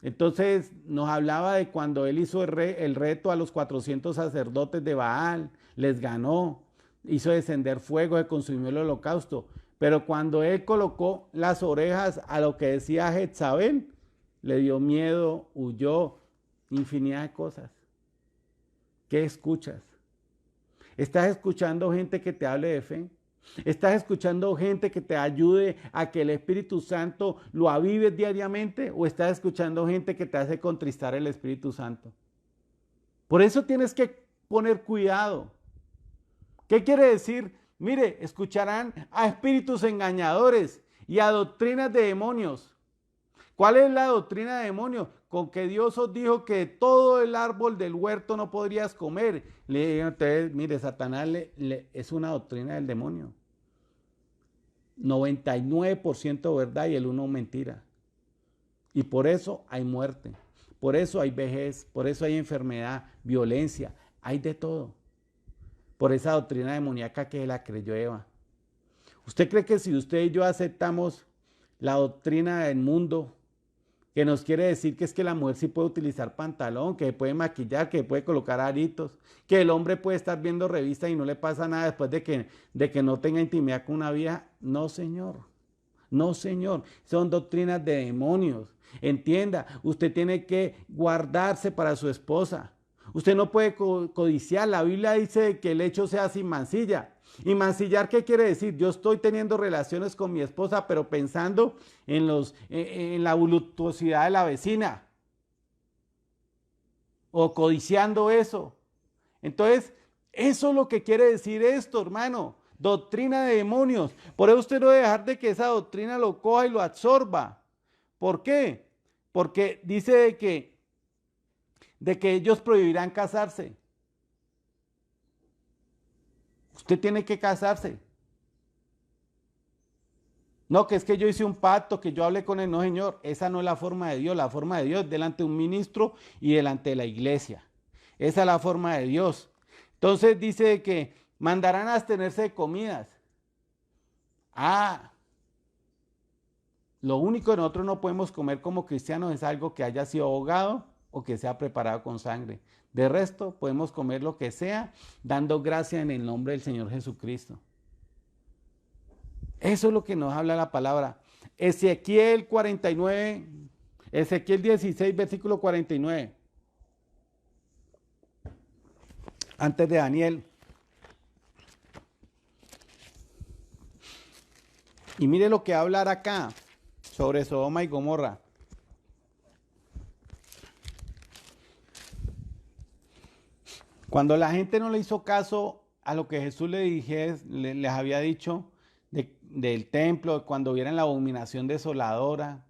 Entonces nos hablaba de cuando él hizo el reto a los 400 sacerdotes de Baal, les ganó, hizo descender fuego, se consumió el holocausto. Pero cuando él colocó las orejas a lo que decía Jezabel, le dio miedo, huyó, infinidad de cosas. ¿Qué escuchas? ¿Estás escuchando gente que te hable de fe? ¿Estás escuchando gente que te ayude a que el Espíritu Santo lo avives diariamente? ¿O estás escuchando gente que te hace contristar el Espíritu Santo? Por eso tienes que poner cuidado. ¿Qué quiere decir? Mire, escucharán a espíritus engañadores y a doctrinas de demonios. ¿Cuál es la doctrina de demonios? Con que Dios os dijo que todo el árbol del huerto no podrías comer. Le digo, entonces, mire, Satanás es una doctrina del demonio. 99% verdad y el 1% mentira. Y por eso hay muerte, por eso hay vejez, por eso hay enfermedad, violencia, hay de todo. Por esa doctrina demoníaca que la creyó Eva. ¿Usted cree que si usted y yo aceptamos la doctrina del mundo, que nos quiere decir que es que la mujer sí puede utilizar pantalón, que puede maquillar, que puede colocar aritos, que el hombre puede estar viendo revistas y no le pasa nada después de que no tenga intimidad con una vieja? No, señor. No, señor. Son doctrinas de demonios. Entienda, usted tiene que guardarse para su esposa. Usted no puede codiciar. La Biblia dice que el hecho sea sin mancilla. ¿Y mancillar qué quiere decir? Yo estoy teniendo relaciones con mi esposa, pero pensando en la voluptuosidad de la vecina. O codiciando eso. Entonces, eso es lo que quiere decir esto, hermano. Doctrina de demonios. Por eso usted no debe dejar de que esa doctrina lo coja y lo absorba. ¿Por qué? Porque dice de que ellos prohibirán casarse. Usted tiene que casarse. No, que es que yo hice un pacto, que yo hablé con él. No, señor, esa no es la forma de Dios. La forma de Dios es delante de un ministro y delante de la iglesia. Esa es la forma de Dios. Entonces dice que mandarán a abstenerse de comidas. Lo único que nosotros no podemos comer como cristianos es algo que haya sido ahogado o que sea preparado con sangre. De resto, podemos comer lo que sea, dando gracia en el nombre del Señor Jesucristo. Eso es lo que nos habla la palabra. Ezequiel 49, Ezequiel 16, versículo 49. Antes de Daniel. Y mire lo que va a hablar acá sobre Sodoma y Gomorra. Cuando la gente no le hizo caso a lo que Jesús les había dicho del templo, cuando vieran la abominación desoladora,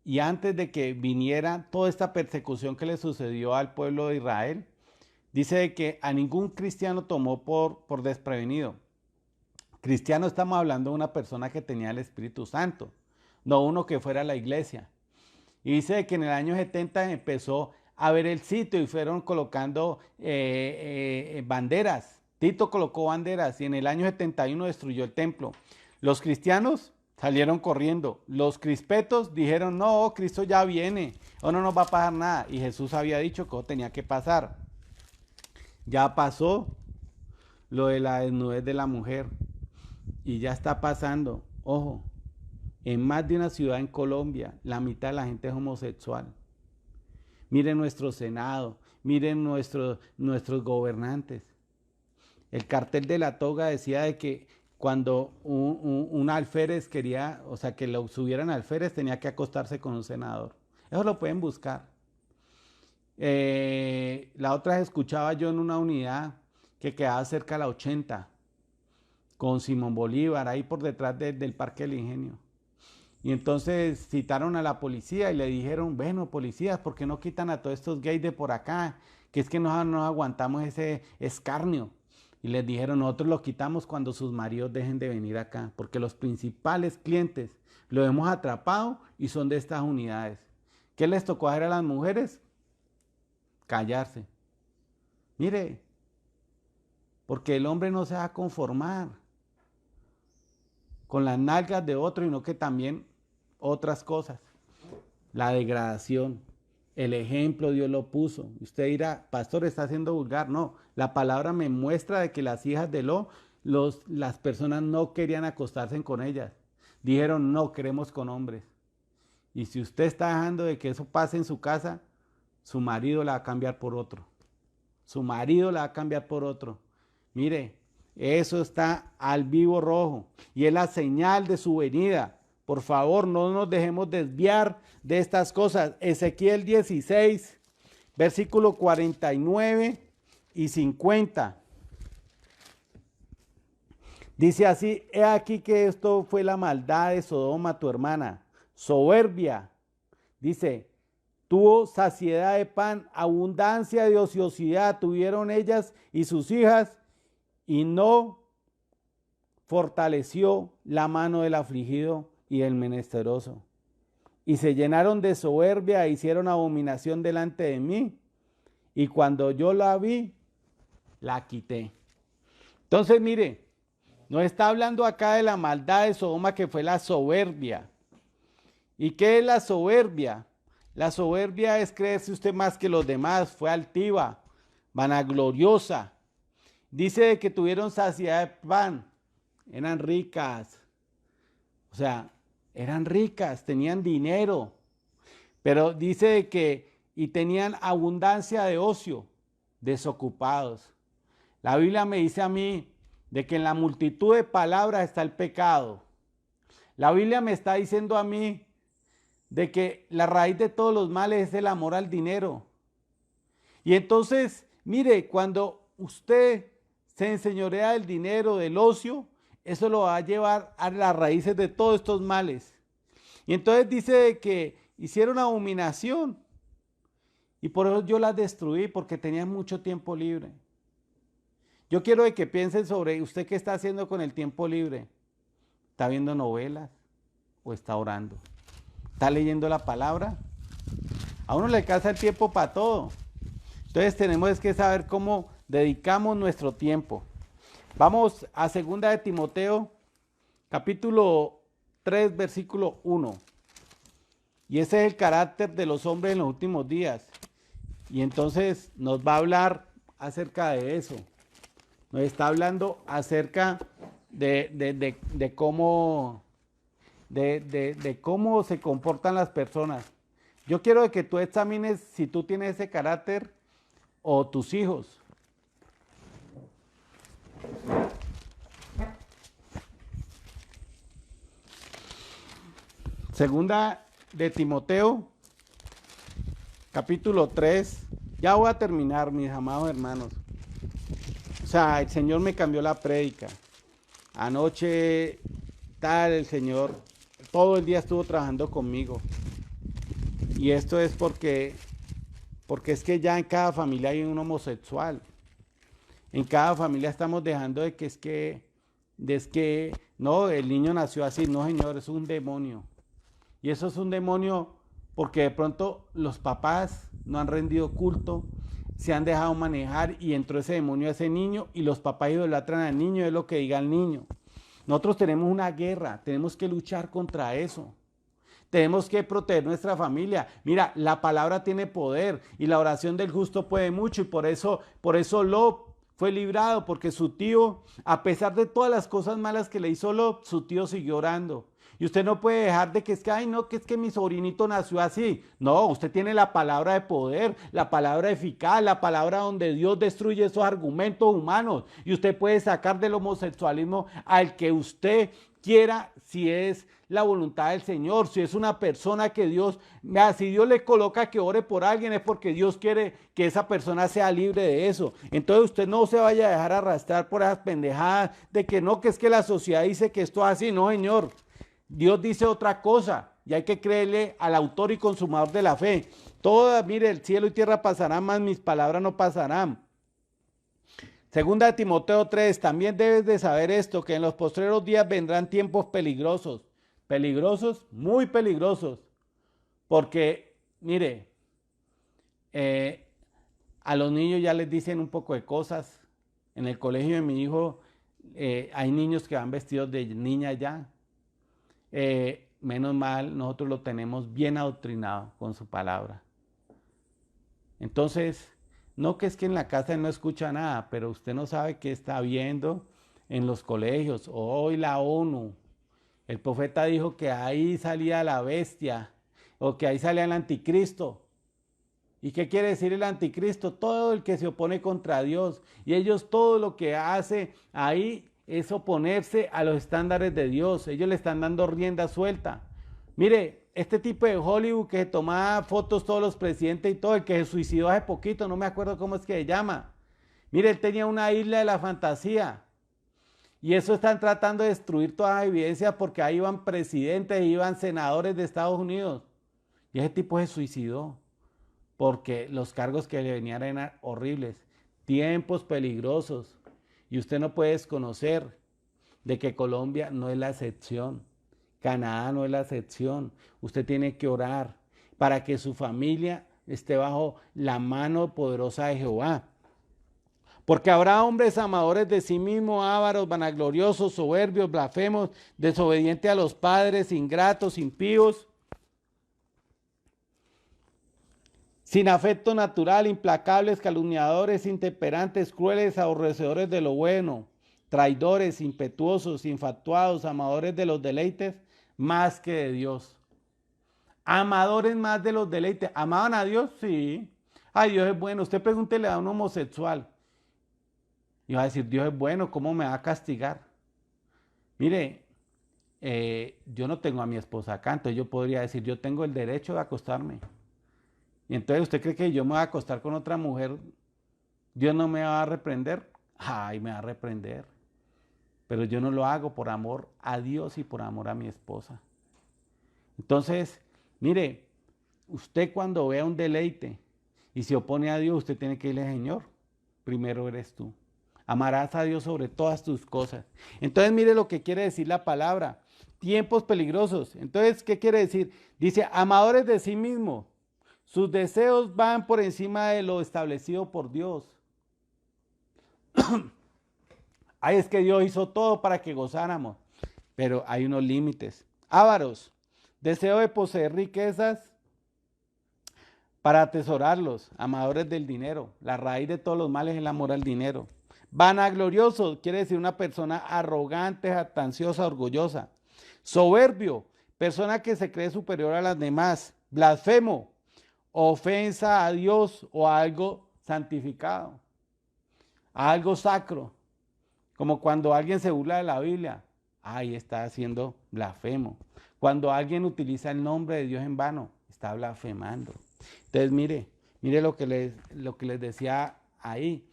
y antes de que viniera toda esta persecución que le sucedió al pueblo de Israel, dice que a ningún cristiano tomó por desprevenido. Cristiano, estamos hablando de una persona que tenía el Espíritu Santo, no uno que fuera a la iglesia. Y dice que en el año 70 empezó a ver el sitio y fueron colocando banderas. Tito colocó banderas y en el año 71 destruyó el templo. Los cristianos salieron corriendo. Los crispetos dijeron, no, Cristo ya viene, o no nos va a pasar nada. Y Jesús había dicho que tenía que pasar. Ya pasó lo de la desnudez de la mujer. Y ya está pasando, ojo, en más de una ciudad en Colombia, la mitad de la gente es homosexual. Miren nuestro Senado, miren nuestros gobernantes. El cartel de la toga decía de que cuando un alférez quería, o sea, que lo subieran alférez, tenía que acostarse con un senador. Eso lo pueden buscar. La otra vez escuchaba yo en una unidad que quedaba cerca de la 80, con Simón Bolívar, ahí por detrás del Parque del Ingenio. Y entonces citaron a la policía y le dijeron, bueno, policías, ¿por qué no quitan a todos estos gays de por acá? Que es que no aguantamos ese escarnio. Y les dijeron, nosotros lo quitamos cuando sus maridos dejen de venir acá, porque los principales clientes los hemos atrapado y son de estas unidades. ¿Qué les tocó hacer a las mujeres? Callarse. Mire, porque el hombre no se va a conformar con las nalgas de otro, sino que también otras cosas. La degradación, el ejemplo Dios lo puso. Usted dirá, pastor, está siendo vulgar. No, la palabra me muestra de que las hijas de las personas no querían acostarse con ellas. Dijeron, no, queremos con hombres. Y si usted está dejando de que eso pase en su casa, su marido la va a cambiar por otro. Su marido la va a cambiar por otro. Mire, eso está al vivo rojo y es la señal de su venida. Por favor, no nos dejemos desviar de estas cosas. Ezequiel 16, versículo 49 y 50. Dice así, he aquí que esto fue la maldad de Sodoma, tu hermana, soberbia. Dice, tuvo saciedad de pan, abundancia de ociosidad tuvieron ellas y sus hijas, y no fortaleció la mano del afligido y del menesteroso. Y se llenaron de soberbia e hicieron abominación delante de mí, y cuando yo la vi, la quité. Entonces, mire, nos está hablando acá de la maldad de Sodoma, que fue la soberbia. ¿Y qué es la soberbia? La soberbia es creerse usted más que los demás, fue altiva, vanagloriosa. Dice que tuvieron saciedad de pan, eran ricas, o sea, eran ricas, tenían dinero, pero dice que y tenían abundancia de ocio, desocupados. La Biblia me dice a mí de que en la multitud de palabras está el pecado. La Biblia me está diciendo a mí de que la raíz de todos los males es el amor al dinero. Y entonces, mire, cuando usted se enseñorea del dinero, del ocio, eso lo va a llevar a las raíces de todos estos males. Y entonces dice que hicieron abominación. Y por eso yo las destruí, porque tenían mucho tiempo libre. Yo quiero que piensen sobre usted qué está haciendo con el tiempo libre. ¿Está viendo novelas o está orando? ¿Está leyendo la palabra? A uno le alcanza el tiempo para todo. Entonces tenemos que saber cómo dedicamos nuestro tiempo. Vamos a 2 de Timoteo, capítulo 3, versículo 1. Y ese es el carácter de los hombres en los últimos días. Y entonces nos va a hablar acerca de eso. Nos está hablando acerca de cómo se comportan las personas. Yo quiero que tú examines si tú tienes ese carácter o tus hijos. Segunda de Timoteo, capítulo 3. Ya voy a terminar, mis amados hermanos. O sea, el Señor me cambió la prédica. Anoche, el Señor todo el día estuvo trabajando conmigo. Y esto es porque es que ya en cada familia hay un homosexual. En cada familia estamos dejando de que no, el niño nació así. No, señor, es un demonio. Y eso es un demonio porque de pronto los papás no han rendido culto, se han dejado manejar y entró ese demonio a ese niño y los papás idolatran al niño, es lo que diga el niño. Nosotros tenemos una guerra, tenemos que luchar contra eso. Tenemos que proteger nuestra familia. Mira, la palabra tiene poder y la oración del justo puede mucho y por eso Lot fue librado, porque su tío, a pesar de todas las cosas malas que le hizo Lot, su tío siguió orando. Y usted no puede dejar de que es que, ay no, que es que mi sobrinito nació así. No, usted tiene la palabra de poder, la palabra eficaz, la palabra donde Dios destruye esos argumentos humanos. Y usted puede sacar del homosexualismo al que usted quiera, si es la voluntad del Señor, si es una persona que si Dios le coloca que ore por alguien es porque Dios quiere que esa persona sea libre de eso. Entonces usted no se vaya a dejar arrastrar por esas pendejadas de que no, que es que la sociedad dice que esto es así. No, señor, Dios dice otra cosa y hay que creerle al autor y consumador de la fe. Mire, el cielo y tierra pasarán, mas mis palabras no pasarán. Segunda de Timoteo 3, también debes de saber esto, que en los postreros días vendrán tiempos peligrosos, muy peligrosos, porque, mire, a los niños ya les dicen un poco de cosas. En el colegio de mi hijo hay niños que van vestidos de niña ya. Menos mal, nosotros lo tenemos bien adoctrinado con su palabra. Entonces, no que es que en la casa él no escucha nada, pero usted no sabe qué está viendo en los colegios. Hoy la ONU, el profeta dijo que ahí salía la bestia o que ahí salía el anticristo. ¿Y qué quiere decir el anticristo? Todo el que se opone contra Dios. Y ellos todo lo que hace ahí es oponerse a los estándares de Dios. Ellos le están dando rienda suelta. Mire, este tipo de Hollywood que tomaba fotos todos los presidentes y todo, el que se suicidó hace poquito, no me acuerdo cómo es que se llama. Mire, él tenía una isla de la fantasía. Y eso están tratando de destruir todas las evidencias porque ahí iban presidentes, iban senadores de Estados Unidos. Y ese tipo se suicidó porque los cargos que le venían eran horribles. Tiempos peligrosos. Y usted no puede desconocer de que Colombia no es la excepción. Canadá no es la excepción. Usted tiene que orar para que su familia esté bajo la mano poderosa de Jehová. Porque habrá hombres amadores de sí mismos, ávaros, vanagloriosos, soberbios, blasfemos, desobedientes a los padres, ingratos, impíos, sin afecto natural, implacables, calumniadores, intemperantes, crueles, aborrecedores de lo bueno, traidores, impetuosos, infatuados, amadores de los deleites más que de Dios. Amadores más de los deleites. ¿Amaban a Dios? Sí. Ay, Dios es bueno. Usted pregúntele a un homosexual y va a decir, Dios es bueno, ¿cómo me va a castigar? Mire, yo no tengo a mi esposa acá, entonces yo podría decir, yo tengo el derecho de acostarme. Y entonces, ¿usted cree que yo me voy a acostar con otra mujer? ¿Dios no me va a reprender? Ay, me va a reprender. Pero yo no lo hago por amor a Dios y por amor a mi esposa. Entonces, mire, usted cuando vea un deleite y se opone a Dios, usted tiene que decirle, Señor, primero eres tú. Amarás a Dios sobre todas tus cosas. Entonces, mire lo que quiere decir la palabra. Tiempos peligrosos. Entonces, ¿qué quiere decir? Dice, amadores de sí mismos. Sus deseos van por encima de lo establecido por Dios. Ay, es que Dios hizo todo para que gozáramos, pero hay unos límites. Ávaros, deseo de poseer riquezas para atesorarlos, amadores del dinero. La raíz de todos los males es el amor al dinero. Vanaglorioso, quiere decir una persona arrogante, jactanciosa, orgullosa. Soberbio, persona que se cree superior a las demás. Blasfemo, ofensa a Dios o a algo santificado, a algo sacro, como cuando alguien se burla de la Biblia, ahí está haciendo blasfemo. Cuando alguien utiliza el nombre de Dios en vano, está blasfemando. Entonces mire lo que les decía ahí.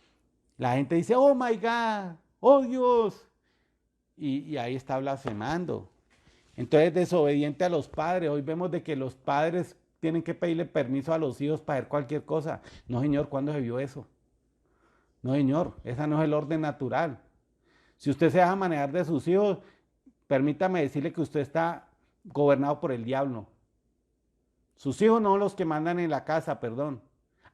La gente dice, oh my God, oh Dios, y ahí está blasfemando. Entonces desobediente a los padres. Hoy vemos de que los padres tienen que pedirle permiso a los hijos para hacer cualquier cosa. No, señor, ¿cuándo se vio eso? No, señor, ese no es el orden natural. Si usted se deja manejar de sus hijos, permítame decirle que usted está gobernado por el diablo. Sus hijos no los que mandan en la casa, perdón.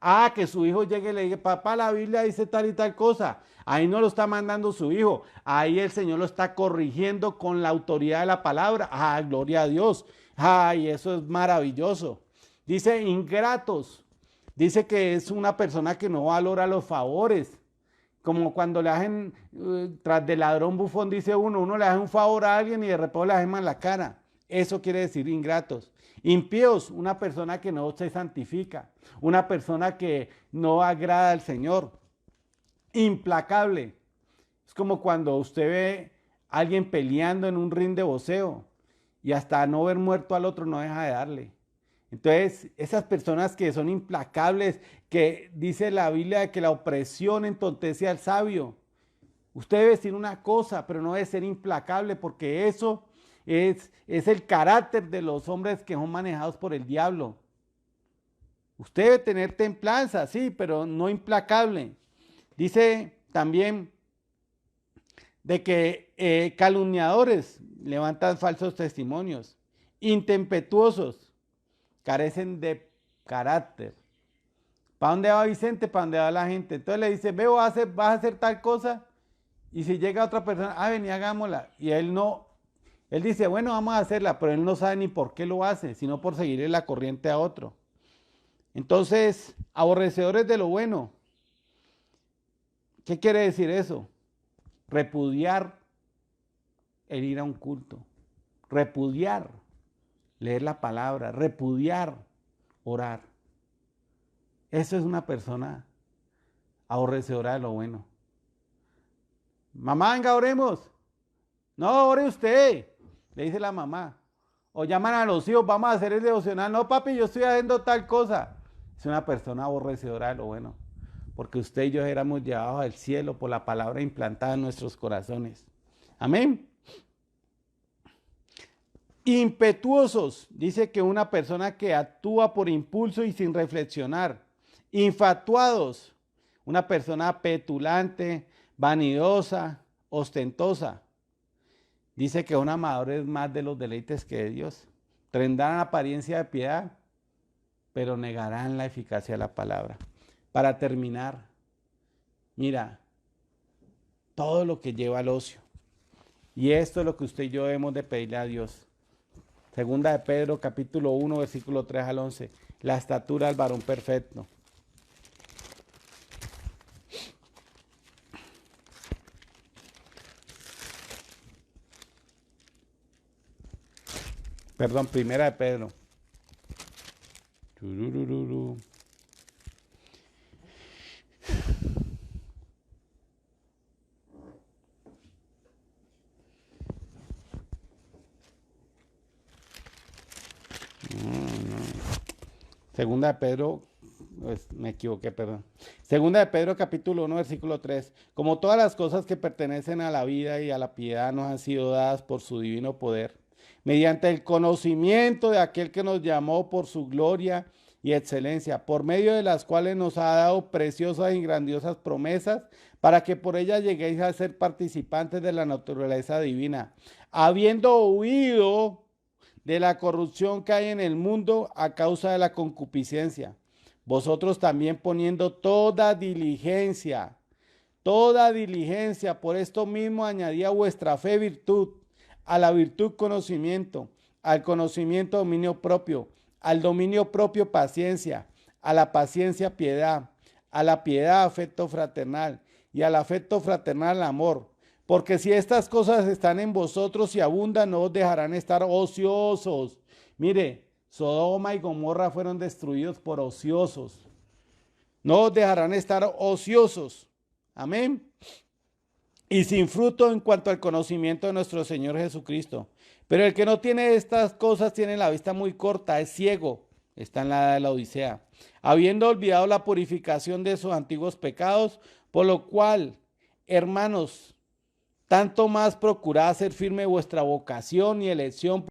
Ah, que su hijo llegue y le diga, papá, la Biblia dice tal y tal cosa. Ahí no lo está mandando su hijo. Ahí el Señor lo está corrigiendo con la autoridad de la palabra. Ah, gloria a Dios. Ay, eso es maravilloso. Dice ingratos. Dice que es una persona que no valora los favores. Como cuando le hacen, tras de ladrón bufón, dice uno le hace un favor a alguien y de repente le hacen en la cara. Eso quiere decir ingratos. Impíos, una persona que no se santifica, una persona que no agrada al Señor. Implacable. Es como cuando usted ve a alguien peleando en un ring de boxeo y hasta no ver muerto al otro no deja de darle. Entonces, esas personas que son implacables, que dice la Biblia que la opresión entontece al sabio. Usted debe decir una cosa, pero no debe ser implacable, porque eso es el carácter de los hombres que son manejados por el diablo. Usted debe tener templanza, sí, pero no implacable. Dice también de que calumniadores levantan falsos testimonios, intempetuosos, carecen de carácter. ¿Para dónde va Vicente? ¿Para dónde va la gente? Entonces le dice, veo, vas a hacer tal cosa. Y si llega otra persona, vení, hagámosla. Y él no, él dice, bueno, vamos a hacerla, pero él no sabe ni por qué lo hace, sino por seguirle la corriente a otro. Entonces, aborrecedores de lo bueno. ¿Qué quiere decir eso? Repudiar el ir a un culto. Repudiar leer la palabra, repudiar, orar. Eso es una persona aborrecedora de lo bueno. Mamá, venga, oremos. No, ore usted, le dice la mamá. O llaman a los hijos, vamos a hacer el devocional. No, papi, yo estoy haciendo tal cosa. Es una persona aborrecedora de lo bueno. Porque usted y yo éramos llevados al cielo por la palabra implantada en nuestros corazones. Amén. Impetuosos, dice que una persona que actúa por impulso y sin reflexionar. Infatuados, una persona petulante, vanidosa, ostentosa. Dice que un amador es más de los deleites que de Dios. Tendrán apariencia de piedad, pero negarán la eficacia de la palabra. Para terminar, mira, todo lo que lleva al ocio. Y esto es lo que usted y yo debemos de pedirle a Dios. Segunda de Pedro, capítulo 1, versículo 3 al 11. La estatura del varón perfecto. Perdón, primera de Pedro. Tururururu. Segunda de Pedro, me equivoqué, perdón. Segunda de Pedro, capítulo 1, versículo 3. Como todas las cosas que pertenecen a la vida y a la piedad nos han sido dadas por su divino poder, mediante el conocimiento de aquel que nos llamó por su gloria y excelencia, por medio de las cuales nos ha dado preciosas y grandiosas promesas, para que por ellas lleguéis a ser participantes de la naturaleza divina, habiendo huido de la corrupción que hay en el mundo a causa de la concupiscencia. Vosotros también poniendo toda diligencia, por esto mismo añadía vuestra fe virtud, a la virtud conocimiento, al conocimiento dominio propio, al dominio propio paciencia, a la paciencia piedad, a la piedad afecto fraternal y al afecto fraternal amor. Porque si estas cosas están en vosotros y abundan, no os dejarán estar ociosos. Mire, Sodoma y Gomorra fueron destruidos por ociosos. No os dejarán estar ociosos. Amén. Y sin fruto en cuanto al conocimiento de nuestro Señor Jesucristo. Pero el que no tiene estas cosas tiene la vista muy corta, es ciego. Está en la edad de la Odisea. Habiendo olvidado la purificación de sus antiguos pecados, por lo cual, hermanos, tanto más procurad hacer firme vuestra vocación y elección.